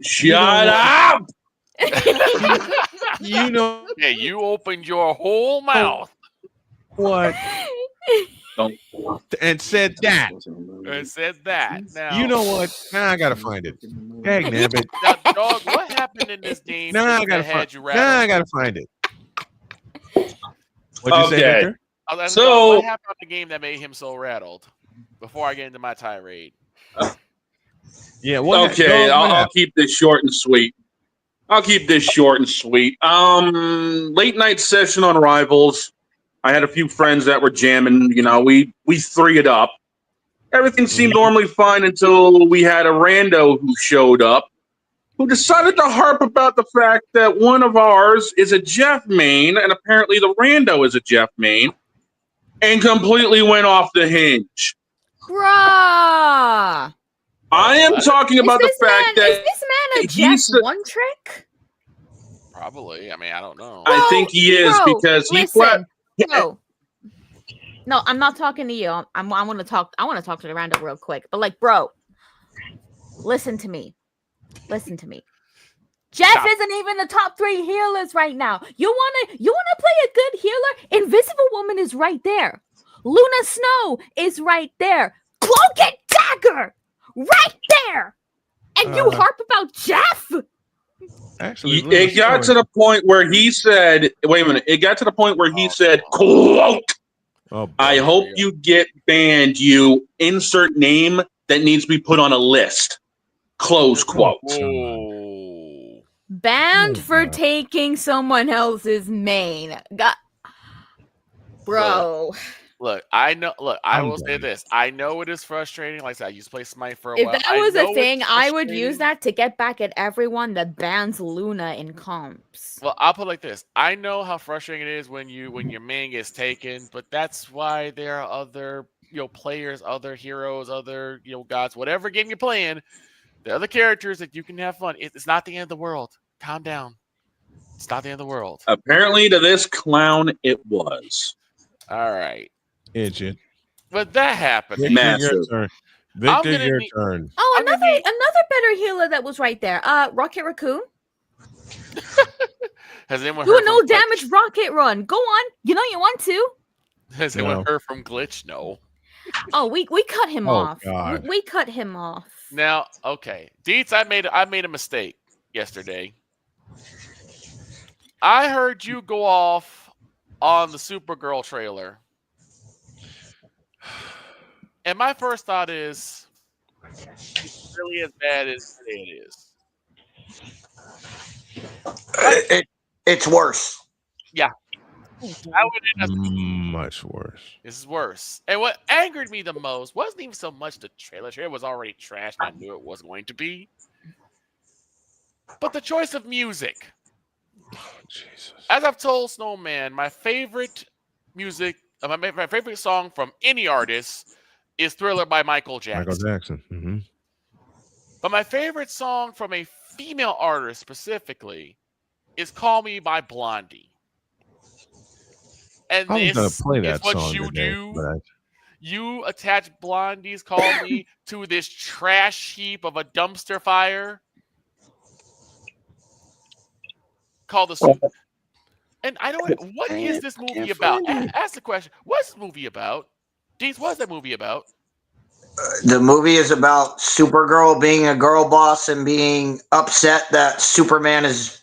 Shut up! You know. Yeah, you opened your whole mouth. What? And said that. And said that. Now, You know what? Now I gotta find it. Dang nabbit. Now, dog, what happened in this game? Now I gotta find it. What'd you say, Okay. Victor? So- what happened on the game that made him so rattled? Before I get into my tirade. Yeah. What Okay, what I'll happened? keep this short and sweet. Late night session on Rivals. I had a few friends that were jamming. You know, we three it up. Everything seemed normally fine until we had a rando who showed up, who decided to harp about the fact that one of ours is a Jeff main, and apparently the rando is a Jeff main, and completely went off the hinge. Bruh. I am talking about the fact that is this man a he's Jeff one trick? Probably. I mean, I don't know. I think he is because he listen, bro. No, I'm not talking to you. I want to talk to the rando real quick. But like, bro, listen to me. Jeff isn't even the top 3 healers right now. You wanna play a good healer? Invisible Woman is right there. Luna Snow is right there. Cloak and Dagger, right there. And you harp about Jeff? Actually, it got to the point where he said, wait a minute, it got to the point where he said, quote, I hope you get banned, you insert name that needs to be put on a list. Close quote. Banned for taking someone else's main. Bro. Look, I know. Look, I will say this. I know it is frustrating. Like I said, I used to play Smite for a If while. that was a thing, I would use that to get back at everyone that bans Luna in comps. Well, I'll put it like this. I know how frustrating it is when your main gets taken, but that's why there are other players, other heroes, other gods, whatever game you're playing. The other characters that you can have fun. It's not the end of the world. Calm down. It's not the end of the world. Apparently, to this clown, it was. All right. Idiot. But that happened. Victor, your turn. Victor, your turn. Oh, another better healer that was right there. Rocket Raccoon. Has anyone Do heard a no from damage rocket run. Go on. You know you want to. Has anyone heard from Glitch? No. Oh, we cut him off. God. We cut him off. Now, okay. Deets, I made a mistake yesterday. I heard you go off on the Supergirl trailer. And my first thought is, it's really as bad as it is. It's worse. Yeah. Much worse. This is worse. And what angered me the most wasn't even so much the trailer. The trailer was already trash, and I knew it was going to be. But the choice of music. Oh, Jesus. As I've told Snowman, my favorite music, my favorite song from any artist is Thriller by Michael Jackson. Michael Jackson. Mm-hmm. But my favorite song from a female artist specifically is Call Me by Blondie. And I was gonna this play is that what song you today, do. but You attach Blondie's Call Me to this trash heap of a dumpster fire called the. And I don't. What is this movie about? Ask the question. What's the movie about? Deez, what's that movie about? The movie is about Supergirl being a girl boss and being upset that Superman is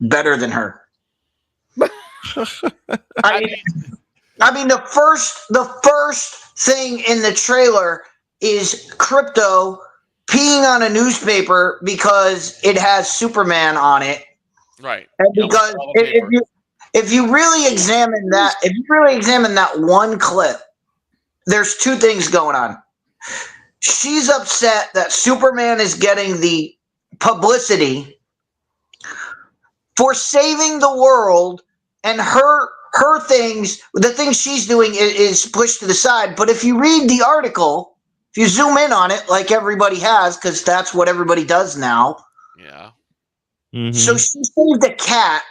better than her. I mean, the first thing in the trailer is Crypto peeing on a newspaper because it has Superman on it. Right. And because if you really examine that one clip, there's two things going on. She's upset that Superman is getting the publicity for saving the world, and her things, the things she's doing is pushed to the side. But if you read the article, if you zoom in on it, like everybody has, because that's what everybody does now. Yeah. Mm-hmm. So she saved a cat.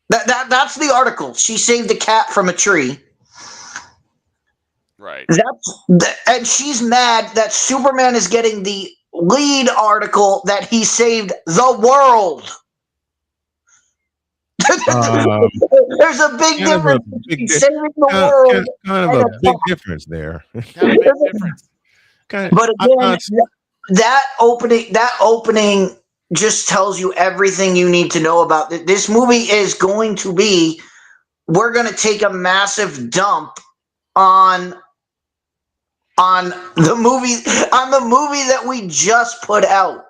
That's the article. She saved a cat from a tree. Right. And she's mad that Superman is getting the lead article that he saved the world. There's a big difference between saving the world. Kind of a big difference there. But again, that opening just tells you everything you need to know about it. This movie is going to be, we're going to take a massive dump on the movie that we just put out.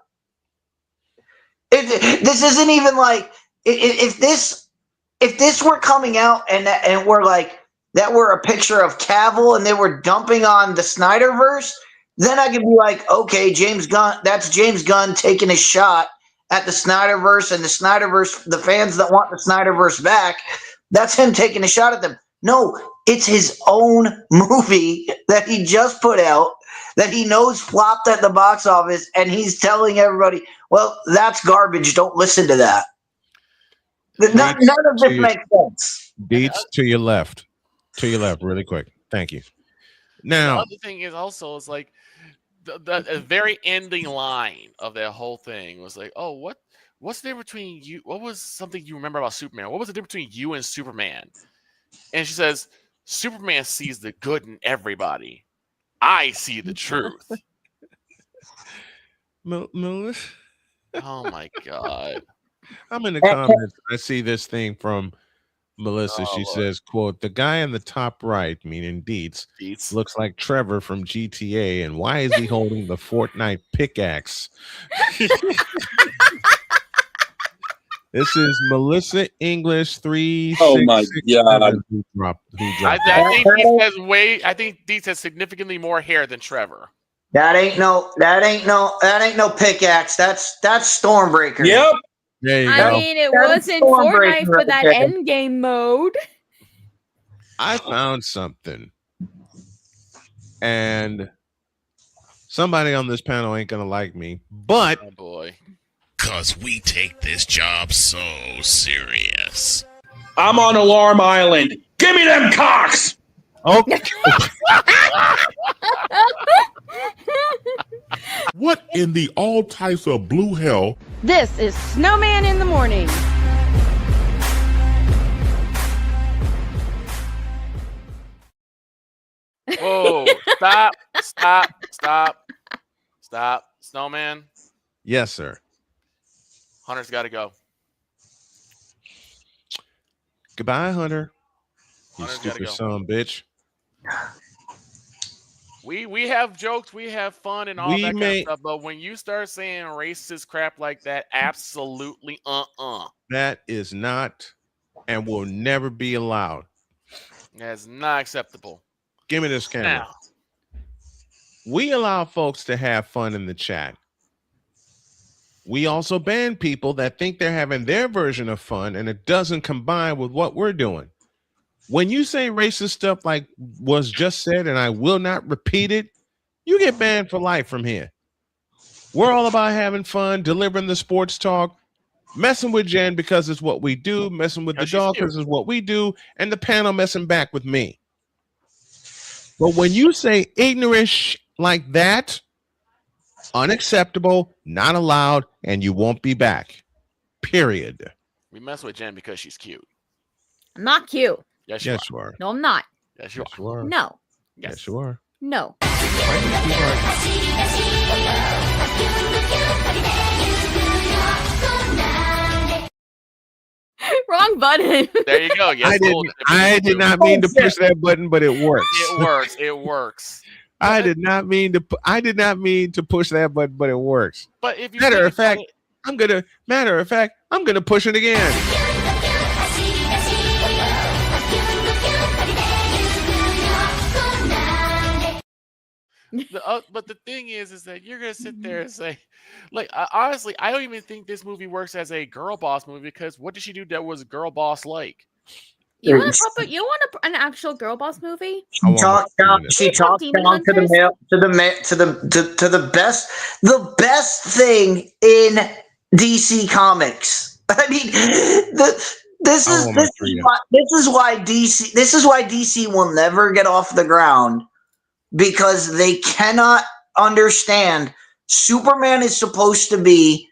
This isn't even like, if this were coming out and we're like, that were a picture of Cavill and they were dumping on the Snyderverse, then I could be like, okay, James Gunn, that's James Gunn taking a shot at the Snyderverse, and the Snyderverse, the fans that want the Snyderverse back, that's him taking a shot at them. No, it's his own movie that he just put out that he knows flopped at the box office, and he's telling everybody, well, that's garbage. Don't listen to that. None of this makes sense. Beats to your left, really quick. Thank you. Now, the other thing is also is like the very ending line of that whole thing was like, oh, what's the difference between you? What was something you remember about Superman? What was the difference between you and Superman? And she says, Superman sees the good in everybody. I see the truth. Melissa. Oh my God. I'm in the comments. I see this thing from Melissa. She says, quote, the guy in the top right, meaning Dietz, looks like Trevor from GTA. And why is he holding the Fortnite pickaxe? This is Melissa English 3. Oh my God! Who dropped I think Dietz has significantly more hair than Trevor. That ain't no pickaxe. That's Stormbreaker. Yep. There you I go. mean, it wasn't Fortnite for that end game mode. I found something, and somebody on this panel ain't gonna like me, but oh boy, cause we take this job so serious. I'm on Alarm Island. Give me them cocks. Okay. What in the all types of blue hell? This is Snowman in the Morning. Whoa, stop. Snowman. Yes, sir. Hunter's got to go. Goodbye, Hunter. You Hunter's stupid gotta go. son of a bitch. We have jokes, we have fun and all that kind of stuff, but when you start saying racist crap like that, absolutely That is not and will never be allowed. That's not acceptable. Give me this camera. Now. We allow folks to have fun in the chat. We also ban people that think they're having their version of fun and it doesn't combine with what we're doing. When you say racist stuff like was just said, and I will not repeat it, you get banned for life from here. We're all about having fun, delivering the sports talk, messing with Jen because it's what we do, messing with the dog because it's what we do, and the panel messing back with me. But when you say ignorant like that, unacceptable, not allowed, and you won't be back. Period. We mess with Jen because she's cute. I'm not cute. Yes, you are. No, I'm not. Yes, you are. No. Yes, you are. No. Wrong button. There you go. Yes, I did not mean to push that button, but it works. It works. I did not mean to push that button, but it works. But if you matter of fact, I'm gonna push it again. But the thing is that you're gonna sit there and say, like, honestly, I don't even think this movie works as a girl boss movie because what did she do that was girl boss like? You want an actual girl boss movie? She talks down to the best thing in DC Comics. I mean, this is why DC will never get off the ground, because they cannot understand Superman is supposed to be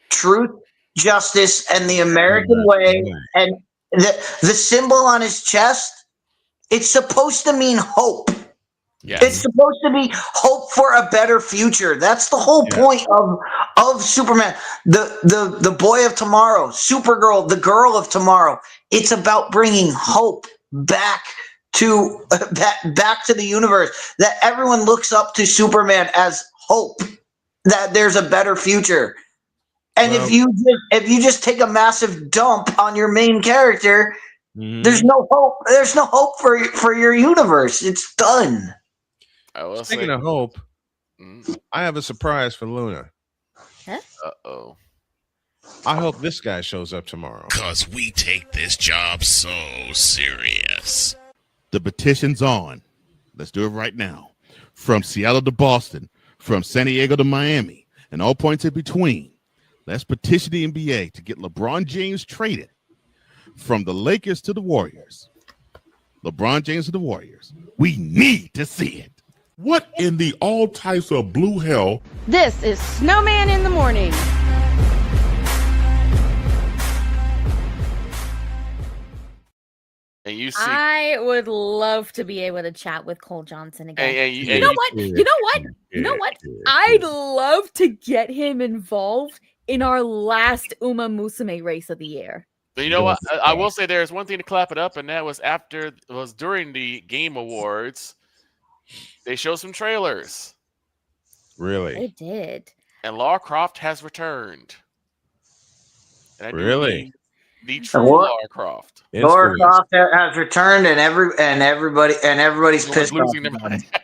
truth, justice, and the American way, and the symbol on his chest, it's supposed to mean hope. Yes. It's supposed to be hope for a better future. That's the whole point of Superman. The boy of tomorrow, Supergirl, the girl of tomorrow. It's about bringing hope back to the universe, that everyone looks up to Superman as hope, that there's a better future. And if you just take a massive dump on your main character, there's no hope. There's no hope for your universe. It's done. Speaking of hope, I have a surprise for Luna. Huh? Uh-oh. I hope this guy shows up tomorrow. Because we take this job so serious. The petition's on. Let's do it right now. From Seattle to Boston, from San Diego to Miami, and all points in between. Let's petition the NBA to get LeBron James traded. From the Lakers to the Warriors. LeBron James to the Warriors. We need to see it. What in the all types of blue hell? This is Snowman in the Morning. And you see, I would love to be able to chat with Cole Johnson again. You know what? I'd love to get him involved in our last Uma Musume race of the year. But you know what? I will say there's one thing to clap it up, and that was during the Game Awards. They showed some trailers. Really? They did. And Lara Croft has returned. And I really? The true Lara Croft. Lara Croft has returned, and everybody's pissed off.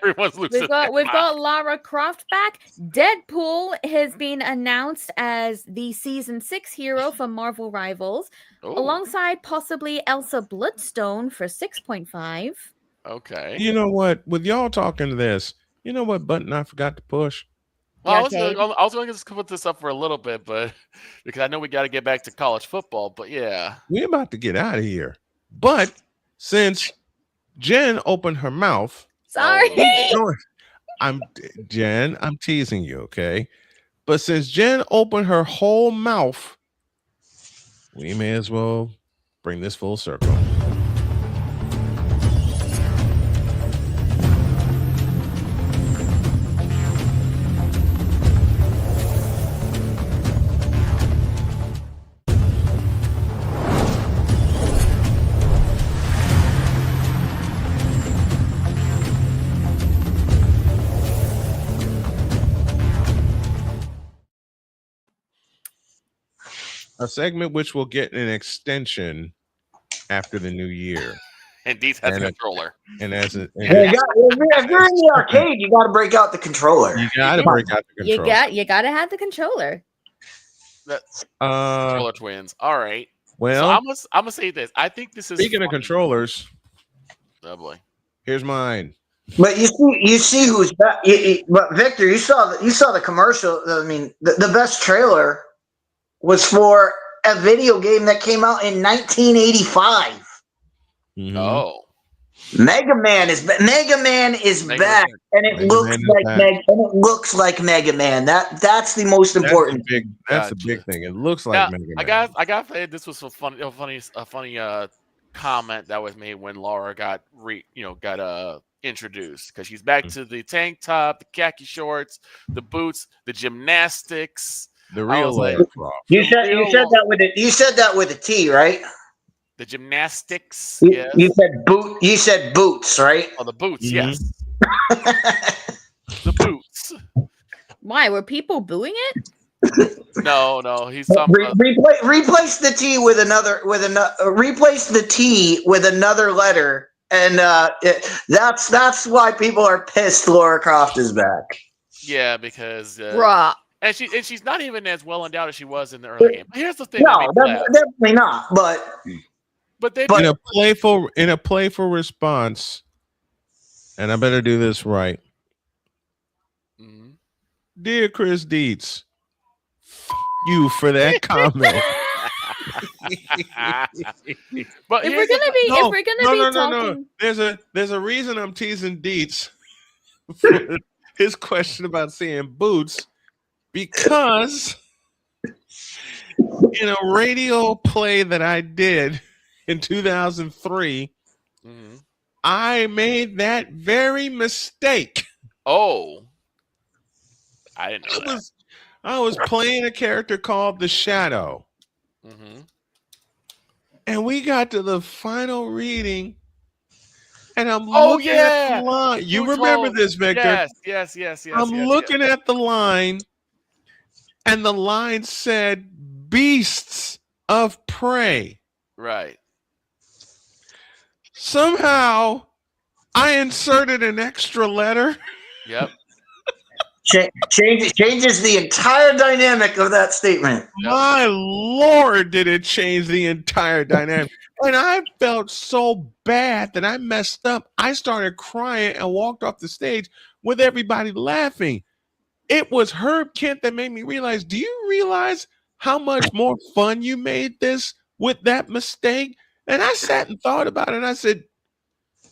Everyone's losing. We've got Lara Croft back. Deadpool has been announced as the season 6 hero from Marvel Rivals, alongside possibly Elsa Bloodstone for 6.5. Okay. You know what? With y'all talking to this, you know what button I forgot to push? Well, I was going to just put this up for a little bit, but because I know we got to get back to college football. But yeah, we're about to get out of here. But since Jen opened her mouth, sorry, I'm teasing you, okay? But since Jen opened her whole mouth, we may as well bring this full circle. A segment which will get an extension after the new year. And Deez has a controller. If you're in the arcade, you got to break out the controller. You got to break out the controller. You got to have the controller. Controller twins. All right. Well, so I'm gonna say this. I think this is speaking of controllers. Oh boy. Here's mine. But you see who's back. But Victor, you saw the commercial. I mean, the best trailer was for a video game that came out in 1985. Mm-hmm. Oh, Mega Man is back, and it looks like Mega Man. That's the most important. That's a big thing. It looks like Mega Man. I got to say this was a funny comment that was made when Laura got introduced, because she's back to the tank top, the khaki shorts, the boots, the gymnastics. The real Lara Croft. You said that with a T, right? The gymnastics. You said boots, right? Oh, the boots. Mm-hmm. Yes. The boots. Why were people booing it? No. He's talking about replace the T with another. Replace the T with another letter, And that's why people are pissed Laura Croft is back. Yeah, because Bruh. and she's not even as well endowed as she was in the early game. But here's the thing. No, definitely not. But in a playful response, and I better do this right. Mm-hmm. Dear Chris Dietz, you for that comment. But if we're gonna be talking, there's a reason I'm teasing Dietz for his question about seeing boots, because in a radio play that I did in 2003, I made that very mistake. Oh, I didn't know that. I was playing a character called the Shadow. And we got to the final reading, and I'm looking at the line. You remember this, Victor? Yes. I'm looking at the line, and the line said beasts of prey. Right. Somehow, I inserted an extra letter. Yep. Changes the entire dynamic of that statement. My Lord, did it change the entire dynamic. And I felt so bad that I messed up. I started crying and walked off the stage with everybody laughing. It was Herb Kent that made me realize, do you realize how much more fun you made this with that mistake? And I sat and thought about it, and I said,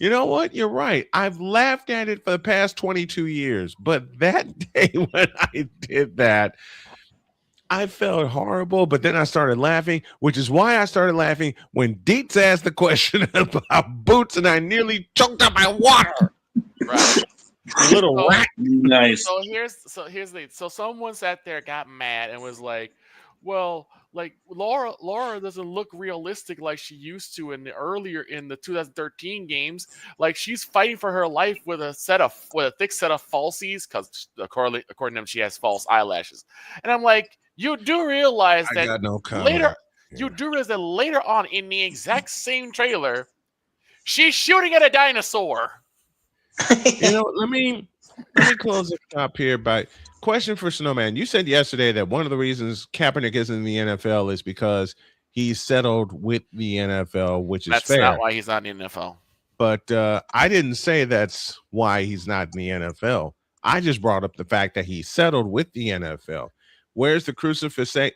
you know what? You're right. I've laughed at it for the past 22 years. But that day when I did that, I felt horrible. But then I started laughing, which is why I started laughing when Dietz asked the question about boots, and I nearly choked up my water. Right. Little rat. Nice. So here's so someone sat there, got mad, and was like, well, like Laura doesn't look realistic like she used to in the 2013 games. Like, she's fighting for her life with a thick set of falsies, because according to them, she has false eyelashes. And I'm like, you do realize that later on in the exact same trailer, she's shooting at a dinosaur. Let me close the top here by question for Snowman. You said yesterday that one of the reasons Kaepernick isn't in the NFL is because he's settled with the NFL, which is fair. That's not why he's not in the NFL. But I didn't say that's why he's not in the NFL. I just brought up the fact that he settled with the NFL. Where's the crucifixion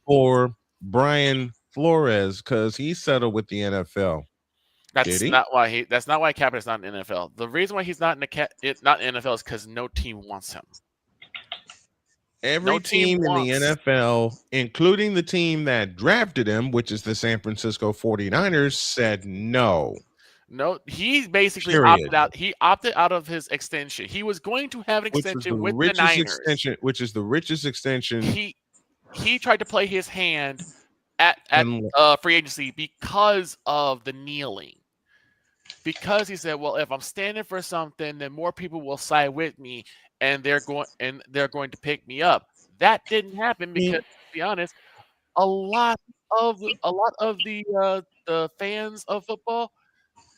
for Brian Flores? Because he settled with the NFL. That's not why Kaepernick's not in the NFL. The reason why he's not in the NFL is because no team wants him. Every team in the NFL, including the team that drafted him, which is the San Francisco 49ers, said no. No, he basically opted out. He opted out of his extension. He was going to have an extension with the Niners, which is the richest extension. He tried to play his hand at free agency because of the kneeling. Because he said, well, if I'm standing for something, then more people will side with me, and they're going to pick me up. That didn't happen because, to be honest, a lot of the fans of football,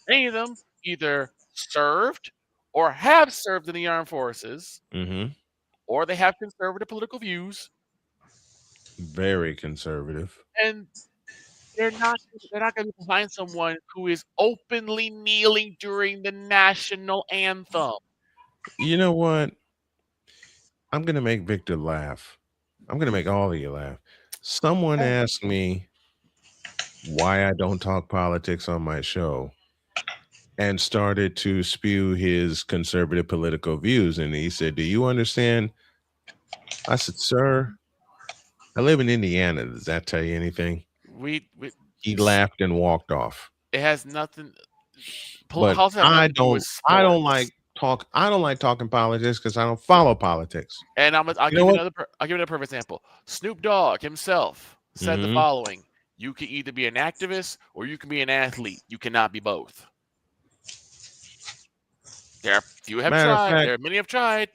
any of them either served or have served in the armed forces, or they have conservative political views. Very conservative. And they're not going to find someone who is openly kneeling during the national anthem. You know what? I'm going to make Victor laugh. I'm going to make all of you laugh. Someone asked me why I don't talk politics on my show and started to spew his conservative political views. And he said, do you understand? I said, sir, I live in Indiana. Does that tell you anything? He laughed and walked off. It has nothing. But I don't like talking politics because I don't follow politics. And I'll give you another perfect example. Snoop Dogg himself said the following: "You can either be an activist or you can be an athlete. You cannot be both." There are many have tried.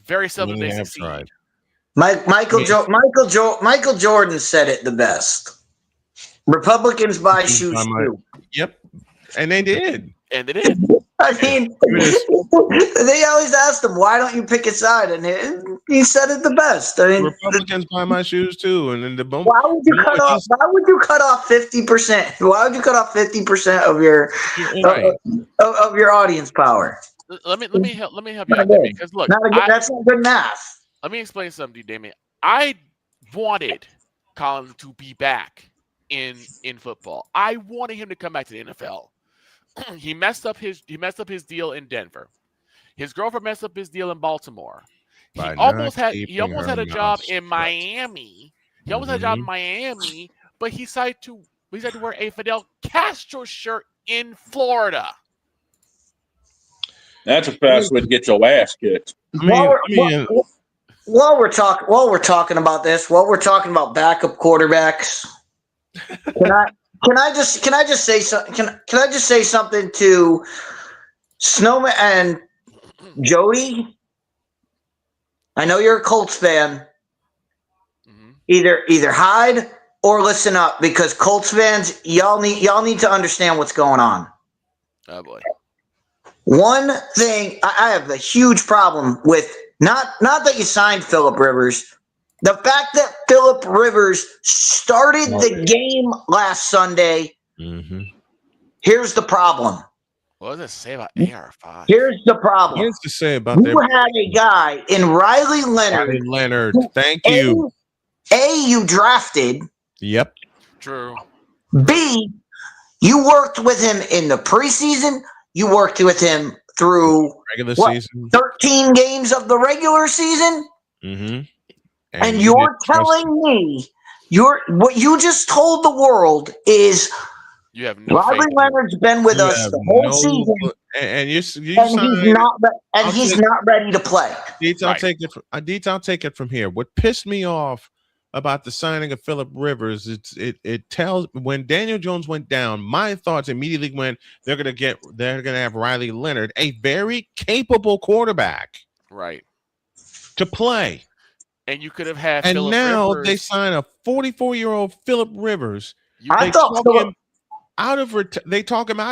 Very seldom they succeed. Tried. Michael Jordan said it the best. Republicans buy shoes too. Yep. And they did. And they did. I mean, they always asked him, "Why don't you pick a side?" And he said it the best. I mean, Republicans buy my shoes too, and then the boom. Why would you cut off? Why would you cut off 50%? Why would you cut off 50% of your of your audience power? Let me help you out, Damien, because look, that's not good math. Let me explain something to you, Damien. I wanted Colin to be back in football. I wanted him to come back to the NFL. He messed up his deal in Denver. His girlfriend messed up his deal in Baltimore. He almost had a job in Miami. He almost had a job in Miami, but he decided to wear a Fidel Castro shirt in Florida. That's a fast way to get your ass kicked. While we're talking about this, while we're talking about backup quarterbacks, can I just say something to Snowman and Jody? I know you're a Colts fan. Either hide or listen up, because Colts fans, y'all need to understand what's going on. Oh boy. One thing I have a huge problem with, not that you signed Phillip Rivers. The fact that Phillip Rivers started the game last Sunday, here's the problem. What does it say about AR5? Here's the problem. What does it say about you had a guy in Riley Leonard. Thank you. You drafted. Yep. True. B, you worked with him in the preseason. You worked with him through regular season. 13 games of the regular season. And you're telling me what you just told the world is you have no Riley Leonard's been with us the whole season, and he's not ready to play. I'll take it from here. What pissed me off about the signing of Phillip Rivers, it tells, when Daniel Jones went down, my thoughts immediately went, they're gonna have Riley Leonard, a very capable quarterback, right, to play. And you could have had Phillip Rivers. They sign a 44-year-old Phillip Rivers. They talk him out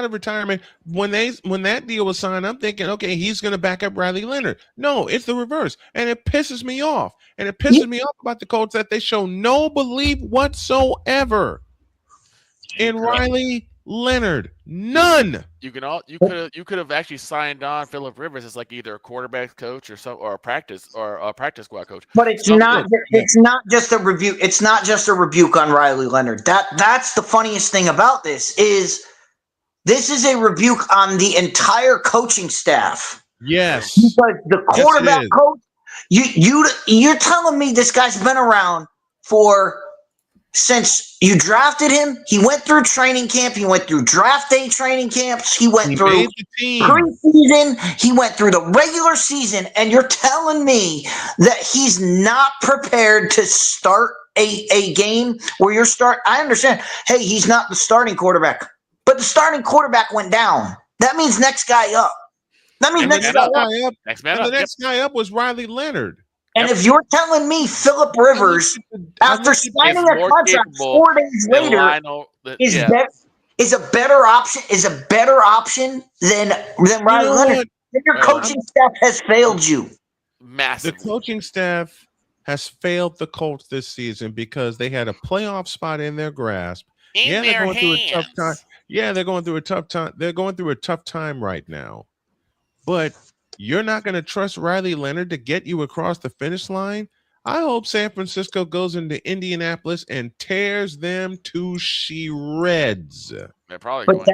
of retirement. When that deal was signed, I'm thinking, okay, he's going to back up Riley Leonard. No, it's the reverse, and it pisses me off. And it pisses me off about the Colts that they show no belief whatsoever in Riley Leonard. None. You could have actually signed on Phillip Rivers as like either a quarterback coach or a practice squad coach. But it's not just a rebuke. It's not just a rebuke on Riley Leonard. That's the funniest thing about this is a rebuke on the entire coaching staff. Yes. Because the quarterback coach, you're telling me this guy's been around since you drafted him. He went through training camp. He went through draft day training camps. He went through preseason. He went through the regular season. And you're telling me that he's not prepared to start a game where I understand, hey, he's not the starting quarterback. But the starting quarterback went down. That means next guy up. That means next guy up. The next guy up was Riley Leonard. And if you're telling me Phillip Rivers, after signing a contract 4 days later, is a better option than Riley Leonard, then your coaching staff has failed you. Massively. The coaching staff has failed the Colts this season because they had a playoff spot in their grasp. They're going through a tough time. Yeah, they're going through a tough time. They're going through a tough time right now. But you're not going to trust Riley Leonard to get you across the finish line? I hope San Francisco goes into Indianapolis and tears them to shreds. They're probably but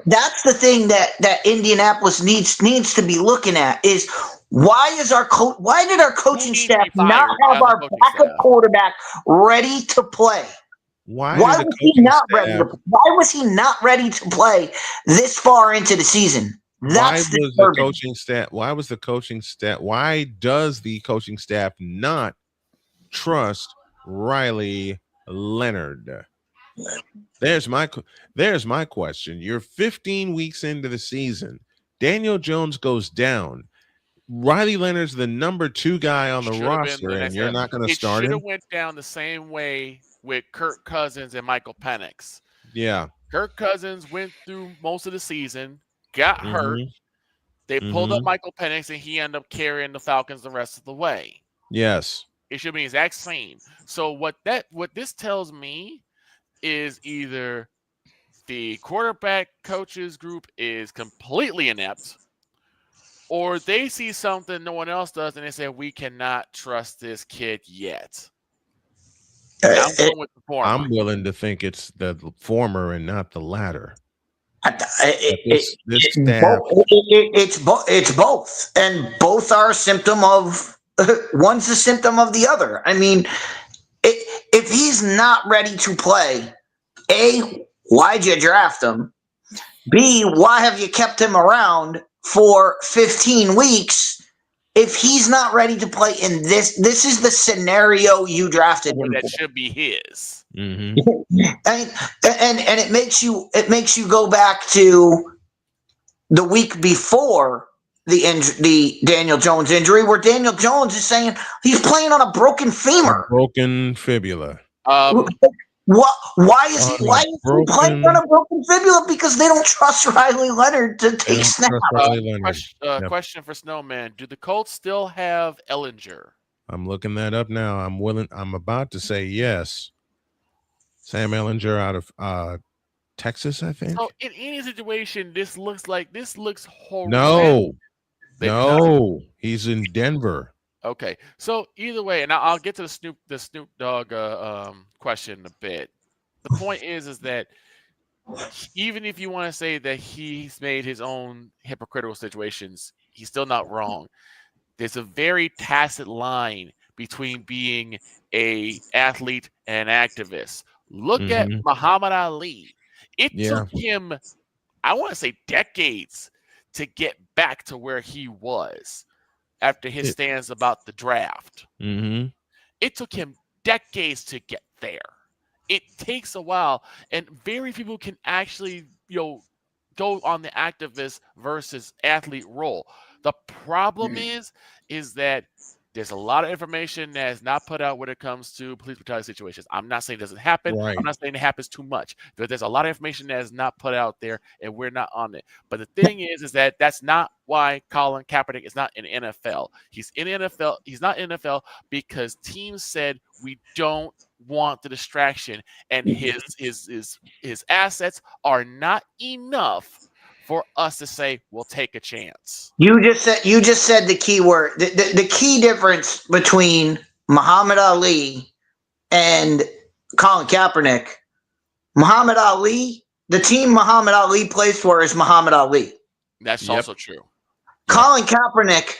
that's the thing that Indianapolis needs to be looking at is why did our coaching staff not have our backup quarterback ready to play? Why was he not ready to play this far into the season? Why does the coaching staff not trust Riley Leonard? There's my question. You're 15 weeks into the season. Daniel Jones goes down. Riley Leonard's the number 2 guy on the roster, and you're not going to start him? It should have went down the same way with Kirk Cousins and Michael Penix. Yeah. Kirk Cousins went through most of the season, got hurt. They pulled up Michael Penix, and he ended up carrying the Falcons the rest of the way. Yes. It should be the exact same. So what this tells me is either the quarterback coaches group is completely inept, or they see something no one else does, and they say, we cannot trust this kid yet. I'm going with the former. I'm willing to think it's the former and not the latter. It's both, and both are a symptom of one's a symptom of the other. I mean, if he's not ready to play, A, why'd you draft him? B, why have you kept him around for 15 weeks? If he's not ready to play in this is the scenario you drafted him that for. should be his. And it makes you go back to the week before the Daniel Jones injury, where Daniel Jones is saying he's playing on a broken femur, broken fibula. Why is he playing on a broken fibula? Because they don't trust Riley Leonard to take snaps. Question for Snowman: do the Colts still have Ellinger? I'm looking that up now. I'm about to say yes. Sam Ellinger out of Texas, I think. So in any situation, this looks horrible. No, he's in Denver. Okay, so either way, and I'll get to the Snoop Dogg question in a bit. The point is that even if you want to say that he's made his own hypocritical situations, he's still not wrong. There's a very tacit line between being an athlete and an activist. Look at Muhammad Ali. It took him, I want to say, decades to get back to where he was after his stance about the draft. It took him decades to get there. It takes a while, and very few people can actually, go on the activist versus athlete role. The problem is that there's a lot of information that is not put out when it comes to police brutality situations. I'm not saying it doesn't happen. Right. I'm not saying it happens too much. But there's a lot of information that is not put out there, and we're not on it. But the thing is that that's not why Colin Kaepernick is not in NFL. He's in NFL. He's not in NFL because teams said we don't want the distraction, and his assets are not enough for us to say we'll take a chance. You just said the key word. The key difference between Muhammad Ali and Colin Kaepernick. Muhammad Ali, the team Muhammad Ali plays for is Muhammad Ali. That's also true. Colin Kaepernick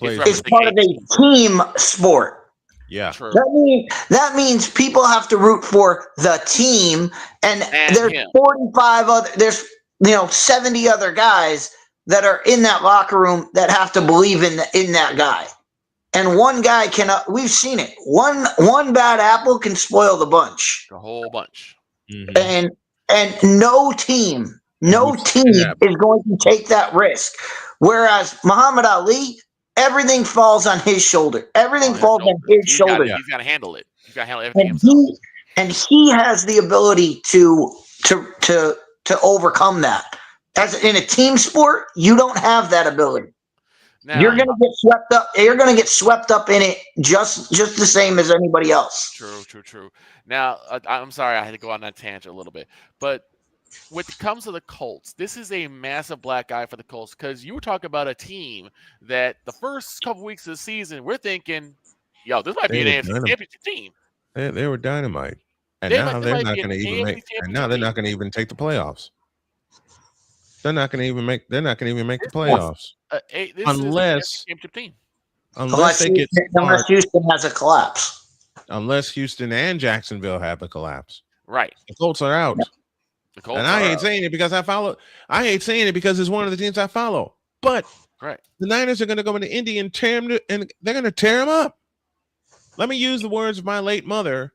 is part of a team sport. Yeah. True. That means people have to root for the team, and there's 45 other. There's 70 other guys that are in that locker room that have to believe in that guy. And one guy cannot. We've seen it. One bad apple can spoil the bunch. The whole bunch. And no team is going to take that risk. Whereas Muhammad Ali, everything falls on his shoulder. Everything falls on his shoulder. He's got to handle it. He's got to handle everything himself. And he has the ability to overcome that. As in a team sport, you don't have that ability. Now, you're going to get swept up. You're going to get swept up in it just the same as anybody else. True. Now, I'm sorry I had to go on that tangent a little bit, but when it comes to the Colts, this is a massive black eye for the Colts because you were talking about a team that the first couple weeks of the season we're thinking, this might be an AFC championship team. They were dynamite, and now they're not going to even make. And now they're not going to even take the playoffs. They're not going to even make. They're not going to even make the playoffs unless Houston has a collapse. Unless Houston and Jacksonville have a collapse. Right. The Colts are out. And I hate saying it because I hate saying it because it's one of the teams I follow. But the Niners are going to go into Indy and tear them, and they're going to tear them up. Let me use the words of my late mother.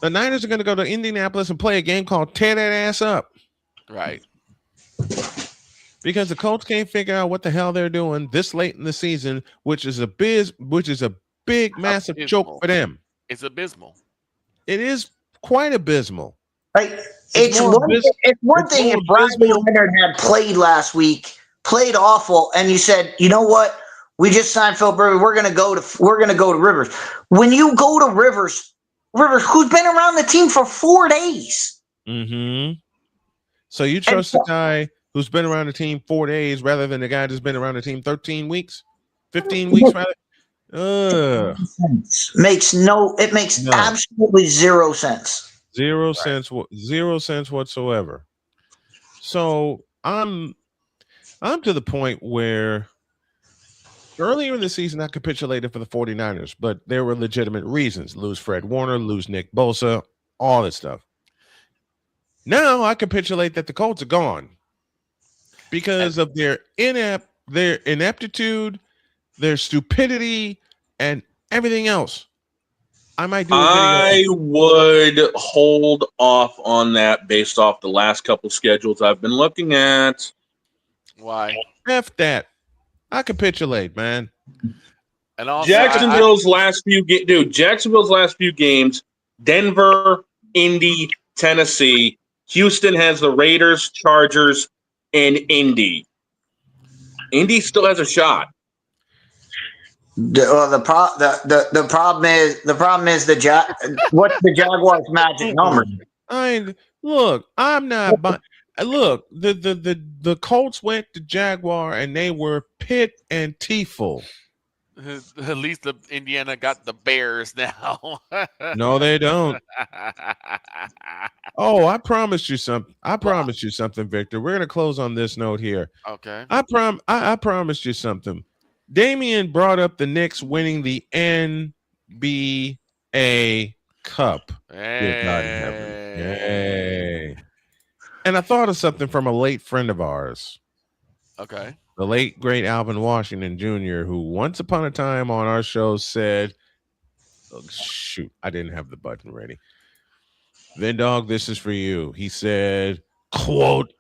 The Niners are going to go to Indianapolis and play a game called Tear That Ass Up. Right. Because the Colts can't figure out what the hell they're doing this late in the season, which is a big, massive joke for them. It's abysmal. It is quite abysmal. Like it's one thing if Bradley Leonard had played last week, played awful, and you said, you know what, we just signed Phil Burley, we're gonna go to Rivers. When you go to Rivers, who's been around the team for 4 days. Mm-hmm. So you trust the guy who's been around the team 4 days rather than the guy that's been around the team 13 weeks, 15 weeks rather? It makes absolutely zero sense. Zero sense whatsoever. So I'm to the point where earlier in the season I capitulated for the 49ers, but there were legitimate reasons. Lose Fred Warner, lose Nick Bosa, all this stuff. Now I capitulate that the Colts are gone because of their ineptitude, their stupidity, and everything else. I might do a video. I would hold off on that based off the last couple schedules I've been looking at. Why? F that. I capitulate, man. And also, Jacksonville's last few games, Denver, Indy, Tennessee. Houston has the Raiders, Chargers, and Indy. Indy still has a shot. The problem is what's the Jaguars' magic number? I'm not. Look, the Colts went to Jaguar and they were pit and teeful. At least the Indiana got the Bears now. No, they don't. Oh, I promised you something. Victor. We're gonna close on this note here. Okay. I promised you something. Damian brought up the Knicks winning the NBA Cup. Good God in heaven. Yay. And I thought of something from a late friend of ours. Okay. The late, great Alvin Washington Jr., who once upon a time on our show said, oh, shoot, I didn't have the button ready. Dog, this is for you. He said, quote,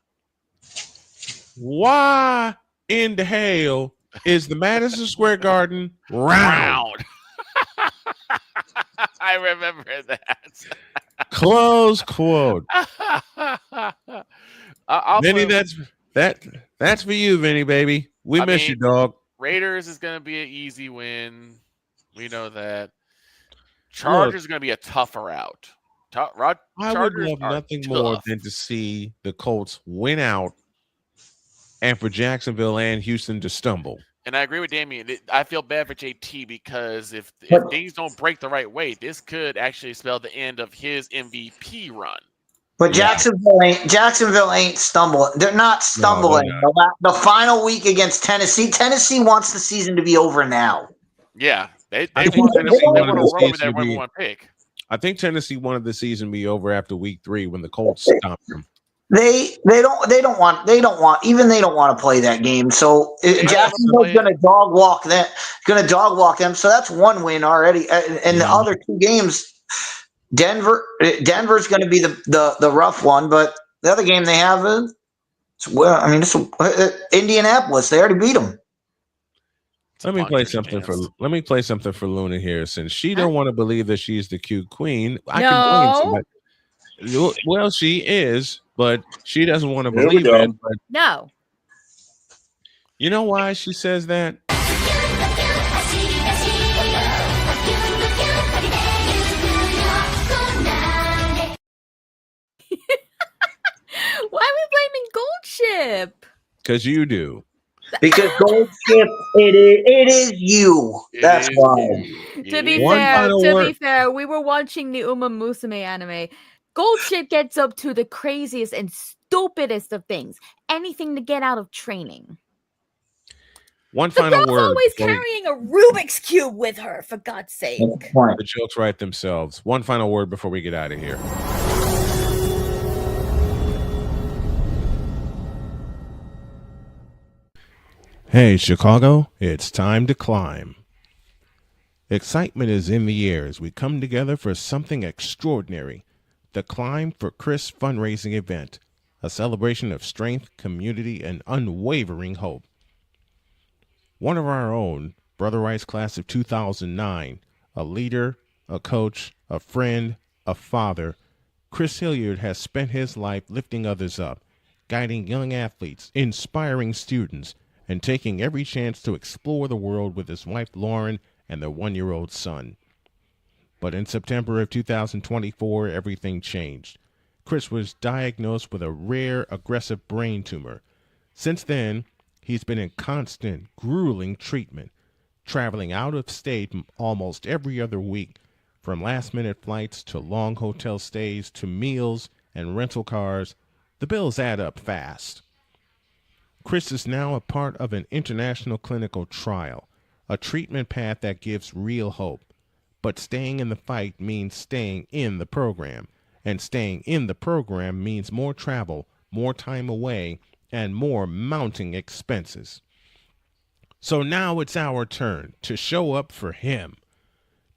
why in the hell is the Madison Square Garden round? I remember that. Close quote. Vinny, that's for you, Vinny, baby. We miss you, dog. Raiders is going to be an easy win. We know that. Chargers is going to be a tougher out. I would love nothing more than to see the Colts win out and for Jacksonville and Houston to stumble. And I agree with Damian. I feel bad for JT because if things don't break the right way, this could actually spell the end of his MVP run. But Jacksonville ain't stumbling. They're not stumbling. No, the final week against Tennessee. Tennessee wants the season to be over now. Yeah, they want to run with that number one pick. I think Tennessee wanted the season to be over after week 3 when the Colts stopped them. They don't want to play that game. So Jacksonville's going to dog walk them. So that's one win already. And the other 2 games, Denver's going to be the rough one, but the other game they have it's Indianapolis. They already beat them. Let me play something for Luna here, since she don't want to believe that she's the cute queen. I can blame somebody. Well, she is, but she doesn't want to believe it. But no. You know why she says that? Why are we blaming Goldship? Because you do. Because Goldship, it is you. That's why. To be fair, we were watching the Uma Musume anime. Goldship gets up to the craziest and stupidest of things. Anything to get out of training. One final word. Always carrying a Rubik's Cube with her, for God's sake. The jokes write themselves. One final word before we get out of here. Hey, Chicago, it's time to climb. Excitement is in the air as we come together for something extraordinary. The Climb for Chris fundraising event, a celebration of strength, community, and unwavering hope. One of our own, Brother Rice class of 2009, a leader, a coach, a friend, a father, Chris Hilliard has spent his life lifting others up, guiding young athletes, inspiring students, and taking every chance to explore the world with his wife Lauren and their 1-year-old son. But in September of 2024, everything changed. Chris was diagnosed with a rare aggressive brain tumor. Since then, he's been in constant, grueling treatment, traveling out of state almost every other week, from last-minute flights to long hotel stays to meals and rental cars. The bills add up fast. Chris is now a part of an international clinical trial, a treatment path that gives real hope. But staying in the fight means staying in the program, and staying in the program means more travel, more time away, and more mounting expenses. So now it's our turn to show up for him.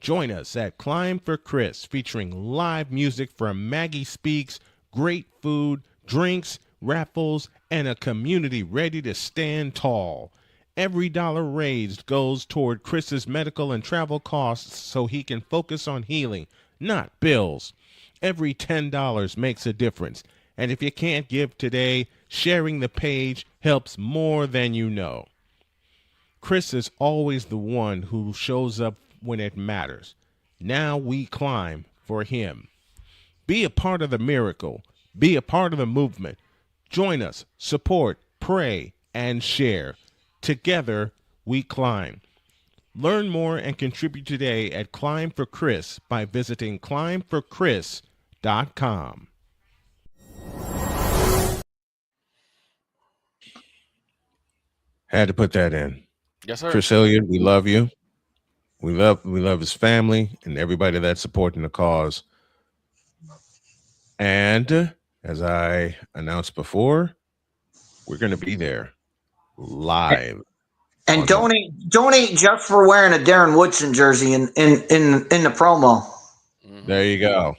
Join us at Climb for Chris, featuring live music from Maggie Speaks, great food, drinks, raffles, and a community ready to stand tall. Every dollar raised goes toward Chris's medical and travel costs so he can focus on healing, not bills. Every $10 makes a difference. And if you can't give today, sharing the page helps more than you know. Chris is always the one who shows up when it matters. Now we climb for him. Be a part of the miracle. Be a part of the movement. Join us, support, pray, and share. Together, we climb. Learn more and contribute today at Climb for Chris by visiting climbforchris.com. Had to put that in. Yes, sir. Chris Hilliard, we love you. We love his family and everybody that's supporting the cause. And as I announced before, we're going to be there live. And donate just for wearing a Darren Woodson jersey in the promo. There you go.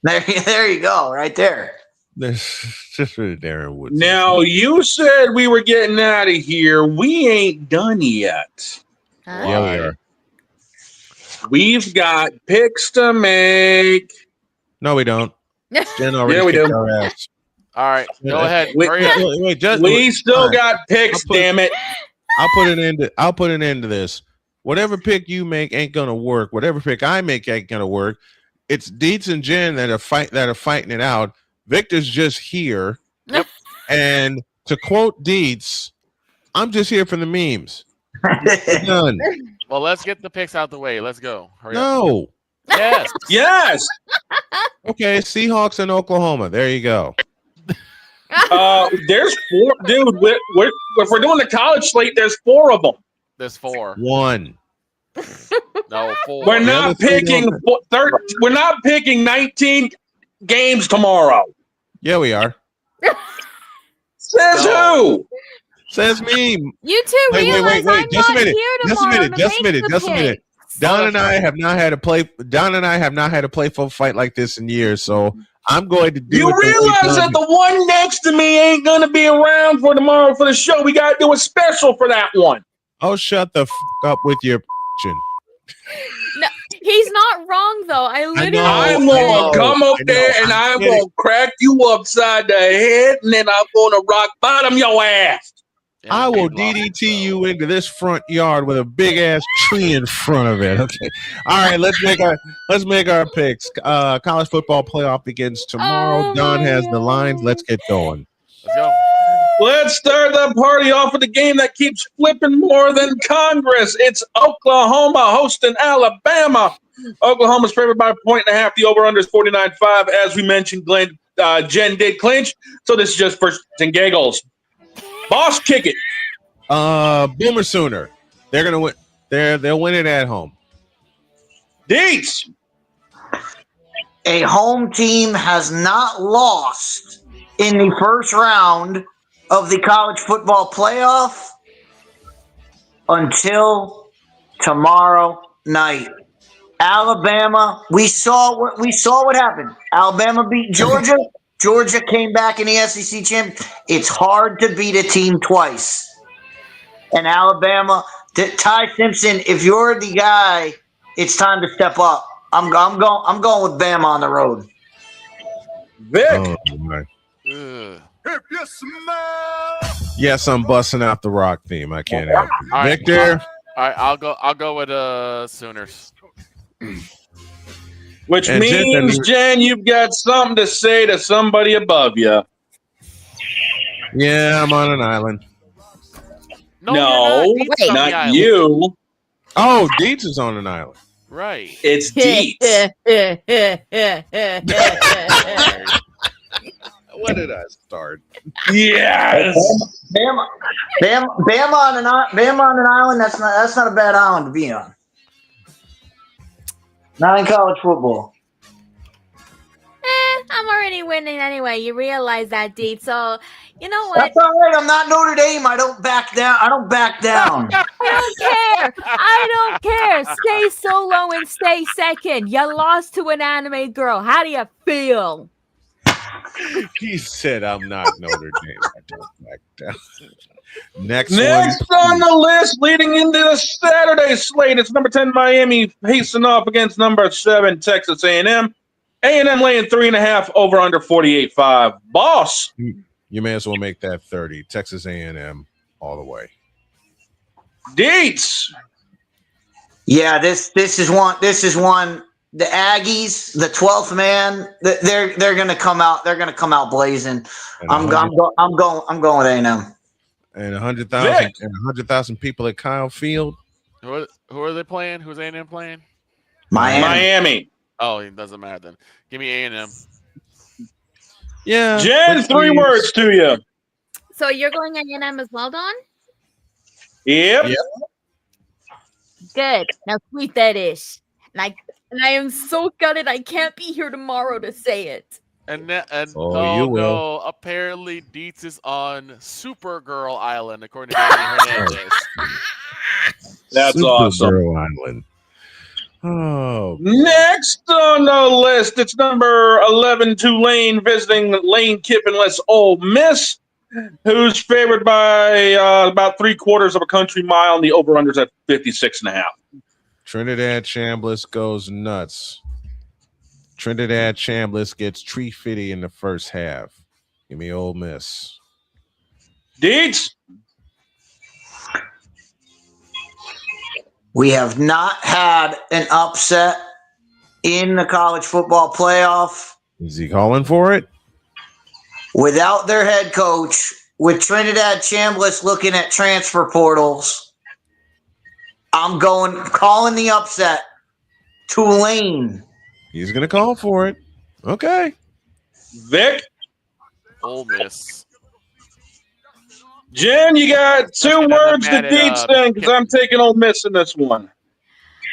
There you go, right there. Just for the Darren Woodson. Now, you said we were getting out of here. We ain't done yet. Yeah, we are. We've got picks to make. No, we don't. Jen already we kicked do. our ass. All right, go ahead. We, Hurry up. Wait, just, we still fine. got picks, damn it. I'll put an end to this. Whatever pick you make ain't gonna work. Whatever pick I make ain't gonna work. It's Deets and Jen that are fighting it out. Victor's just here. Yep. And to quote Deets, I'm just here for the memes. Done. Well, let's get the picks out the way. Let's go. Hurry up. No. Yes. Yes. Okay, Seahawks and Oklahoma. There you go. There's 4, dude. If we're doing the college slate, there's 4 of them. There's 4. 1. No, 4. We're not picking 30. We're not picking 19 games tomorrow. Yeah, we are. Says who? Says me. You two realize I'm Just a not minute. here Just a tomorrow minute. to Just a make minute. the Just a minute. picks. Don and I have not had a playful fight like this in years, so I'm going to do. You realize that the one next to me ain't gonna be around for tomorrow for the show. We gotta do a special for that one. Oh, shut the up with your. No, he's not wrong though. I literally. I'm gonna come up there and I'm gonna crack you upside the head, and then I'm gonna rock bottom your ass. I will DDT you into this front yard with a big ass tree in front of it. Okay. All right, let's make our picks. College football playoff begins tomorrow. Don has the lines. Let's get going. Let's go. Let's start the party off with a game that keeps flipping more than Congress. It's Oklahoma hosting Alabama. Oklahoma's favored by 1.5. The over-under is 49.5. As we mentioned, Jen did clinch, so this is just first and giggles. Boss, kick it. Boomer Sooner. They're gonna win. They'll win it at home. Deets. A home team has not lost in the first round of the college football playoff until tomorrow night. Alabama. We saw what happened. Alabama beat Georgia. Georgia came back in the SEC championship. It's hard to beat a team twice. And Alabama, Ty Simpson, if you're the guy, it's time to step up. I'm going with Bama on the road. Vic. Oh, my. Ugh. If you smell. Yes, I'm busting out the rock theme. I can't help it. All right, Victor. All right, I'll go with Sooners. Which And means, Jen, you've got something to say to somebody above you. Yeah, I'm on an island. No, you're not. not you. Oh, Deets is on an island. Right. It's Deets. What did I start? Yes. Bama on an island. That's not a bad island to be on. Not in college football. I'm already winning anyway. You realize that, Deep. So, you know what? That's all right. I'm not Notre Dame. I don't back down. I don't don't care. I don't care. Stay solo and stay second. You lost to an anime girl. How do you feel? He said, I'm not Notre Dame. I don't back down. Next on the list, leading into the Saturday slate, it's number 10 Miami facing off against number 7 Texas A&M. A&M laying 3.5 over under 48.5. Boss, you may as well make that 30. Texas A&M all the way. Deets. Yeah, this is one. The Aggies, the 12th man, they're going to come out. They're going to come out blazing. I'm going with A&M. And 100,000 people at Kyle Field. Who are they playing? Who's A&M playing? Miami. Oh, it doesn't matter then. Give me A&M. Yeah. Jen, 3 words to you. So you're going A&M as well, Don? Yep. Good. Now tweet that ish. And I am so gutted I can't be here tomorrow to say it. you No, will. Apparently Deets is on Supergirl Island, according to Danny Hernandez. That's awesome. Supergirl Island. Oh. Next on the list, it's number 11 Tulane visiting Lane Kiffinless Ole Miss, who's favored by about 3/4 of a country mile, and the over-under's at 56.5. Trinidad Chambliss goes nuts. Trinidad Chambliss gets tree fitty in the first half. Give me Ole Miss. Deets. We have not had an upset in the college football playoff Is he calling for it? without their head coach, with Trinidad Chambliss looking at transfer portals. I'm calling the upset. Tulane. He's going to call for it. Okay. Vic. Ole Miss. Jen, you got 2 words to Deets then, because I'm taking Ole Miss in this one.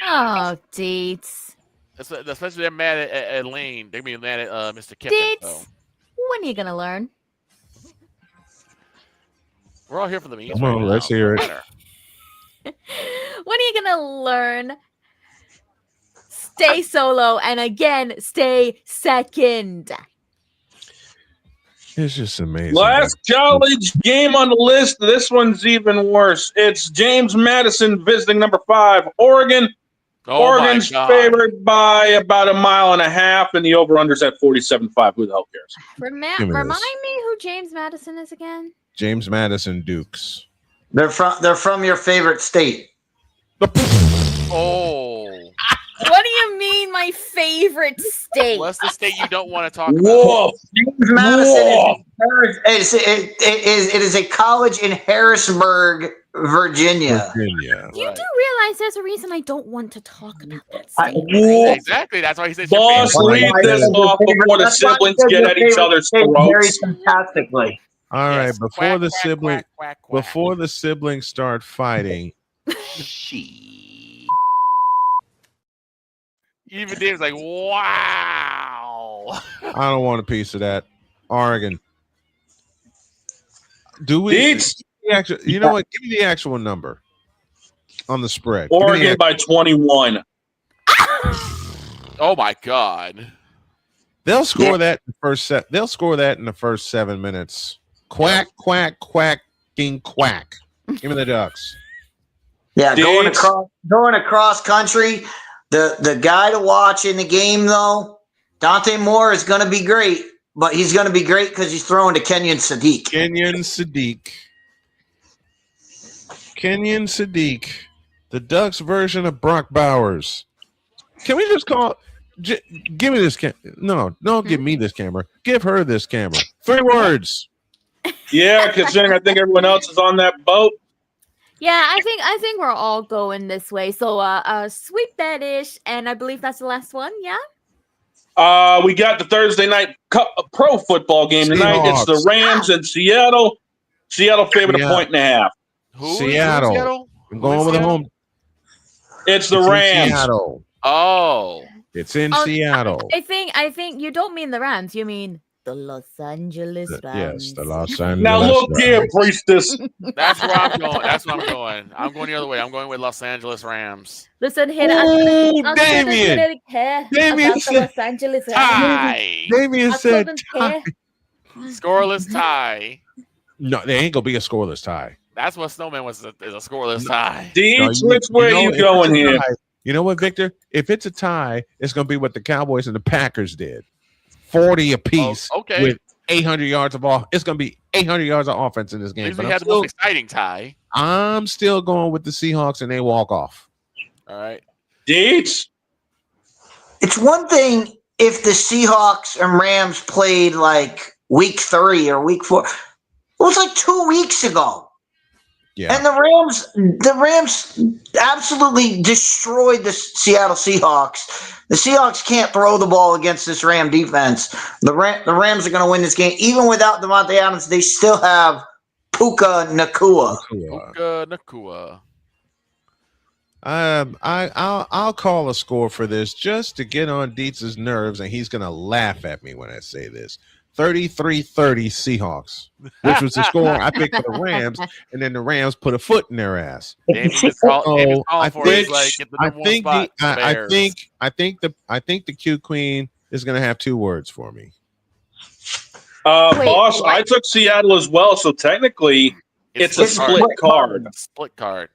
Oh, Deets. Especially they're mad at Lane. They're being mad at Mr. Kiffin. Deets. When are you going to learn? We're all here for the memes. Come on, let's hear it. When are you going to learn? Stay solo and again, stay second. It's just amazing. Last college game on the list. This one's even worse. It's James Madison visiting number 5 Oregon. Oregon's favored by about 1.5 miles, and the over-under's at 47.5. Who the hell cares? Remind me who James Madison is again. James Madison Dukes. They're from your favorite state. Oh. What do you mean, my favorite state? Well, that's the state you don't want to talk about. Whoa. James Madison it is a college in Harrisburg, Virginia. You do realize there's a reason I don't want to talk about that state. Exactly. That's why he said Boss, leave this off before the siblings get at each other's throats. Fantastically. All right, Yes. before the Quack, sibling quack, quack, quack. before the siblings start fighting, Even Dave's like, wow. I don't want a piece of that. Oregon. Do we? You know what? Give me the actual number on the spread. Oregon by 21. Oh my God. They'll score that in the first set. They'll score that in the first 7 minutes. Quack, quack, quacking, quack. Give me the Ducks. Yeah, going across country. The guy to watch in the game, though, Dante Moore is going to be great. but he's going to be great because he's throwing to Kenyon Sadiq. Kenyon Sadiq, the Ducks version of Brock Bowers. Can we just call? Give me this camera. No, don't give me this camera. Give her this camera. 3 words. Yeah, considering I think everyone else is on that boat. Yeah, I think we're all going this way. So sweep that ish, and I believe that's the last one. Yeah. We got the Thursday night pro football game tonight. Seahawks. It's the Rams in Seattle. Seattle favored a 1.5. Who? Seattle. I'm going with the home. It's the Rams. Seattle. Oh. It's in Seattle. I think you don't mean the Rams. You mean the Los Angeles Rams. Yes, the Los Angeles. Now look Rams. here, priestess. That's where I'm going. That's where I'm going. I'm going the other way. I'm going with Los Angeles Rams. Listen here. Damien. Damien said Los Angeles tie. Damien said tie. Scoreless tie. No, there ain't gonna be a scoreless tie. That's what Snowman was. Is a scoreless tie. Deej, which way are you going here? You know what, Victor? If it's a tie, it's gonna be what the Cowboys and the Packers did. 40 apiece with 800 yards of off. It's going to be 800 yards of offense in this game. But we had the most exciting tie. I'm still going with the Seahawks, and they walk off. All right. Deets? It's one thing if the Seahawks and Rams played like week 3 or week 4. It was like 2 weeks ago. Yeah. And the Rams absolutely destroyed the Seattle Seahawks. The Seahawks can't throw the ball against this Ram defense. The Rams are going to win this game. Even without Devontae Adams, they still have Puka Nacua. I'll call a score for this just to get on Dietz's nerves, and he's going to laugh at me when I say this. 33-30 Seahawks, which was the score I picked for the Rams, and then the Rams put a foot in their ass. I think the Q Queen is going to have 2 words for me. Boss, I took Seattle as well, so technically it's a split card. Split card.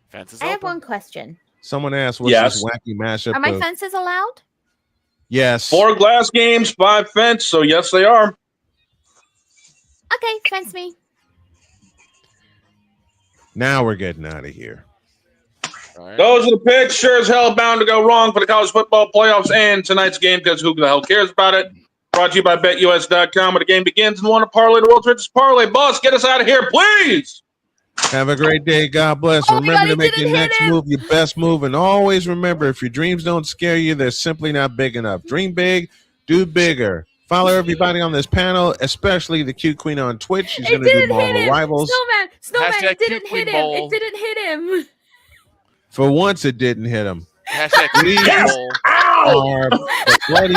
Fences I have open. one question. Someone asked, "What's this wacky mashup?" Are my fences allowed? Yes. 4 glass games, 5 fence, so yes, they are. Okay, fence me. Now we're getting out of here. Right. Those are the picks. Sure as hell bound to go wrong for the college football playoffs and tonight's game because who the hell cares about it? Brought to you by BetUS.com, where the game begins and want to parlay the world's richest parlay. Boss, get us out of here, please. Have a great day. God bless. Remember to make your next move your best move. And always remember, if your dreams don't scare you, they're simply not big enough. Dream big, do bigger. Follow everybody on this panel, especially the Q Queen on Twitch. She's going to do Marvel Rivals. Snowman, it didn't hit him. It didn't hit him. For once, it didn't hit him. Yes! Are bloody.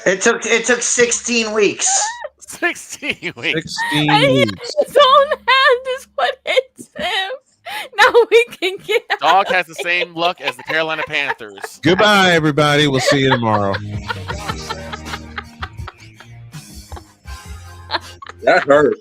It took 16 weeks. 16 weeks. 16 And weeks. his own hand is what hits him. Now we can get out. Dog has the same luck as the Carolina Panthers. Goodbye, everybody. We'll see you tomorrow. That hurt.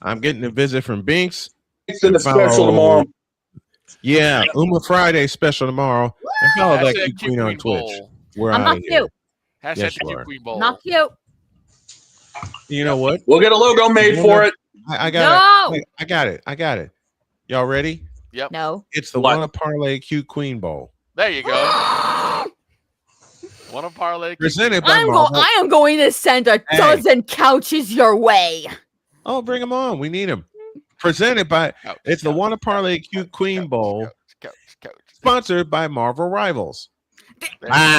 I'm getting a visit from Binks. It's in the special tomorrow. Yeah, Uma Friday special tomorrow. And follow that Q Queen on Twitch. We're I'm out not of here. cute. Hashtag Yes, the you Q are. Queen Bowl. Not cute. You know what? We'll get a logo made for it. I got No. it. I got it. Y'all ready? Yep. No. It's the What? Wanna Parlay Q Queen Bowl. There you go. Wanna parlay? Presented by Marvel. I am going to send a dozen couches your way. Oh, bring them on. We need them. Presented by it's the Wanna Parlay Cute Queen Bowl. Sponsored by Marvel Rivals.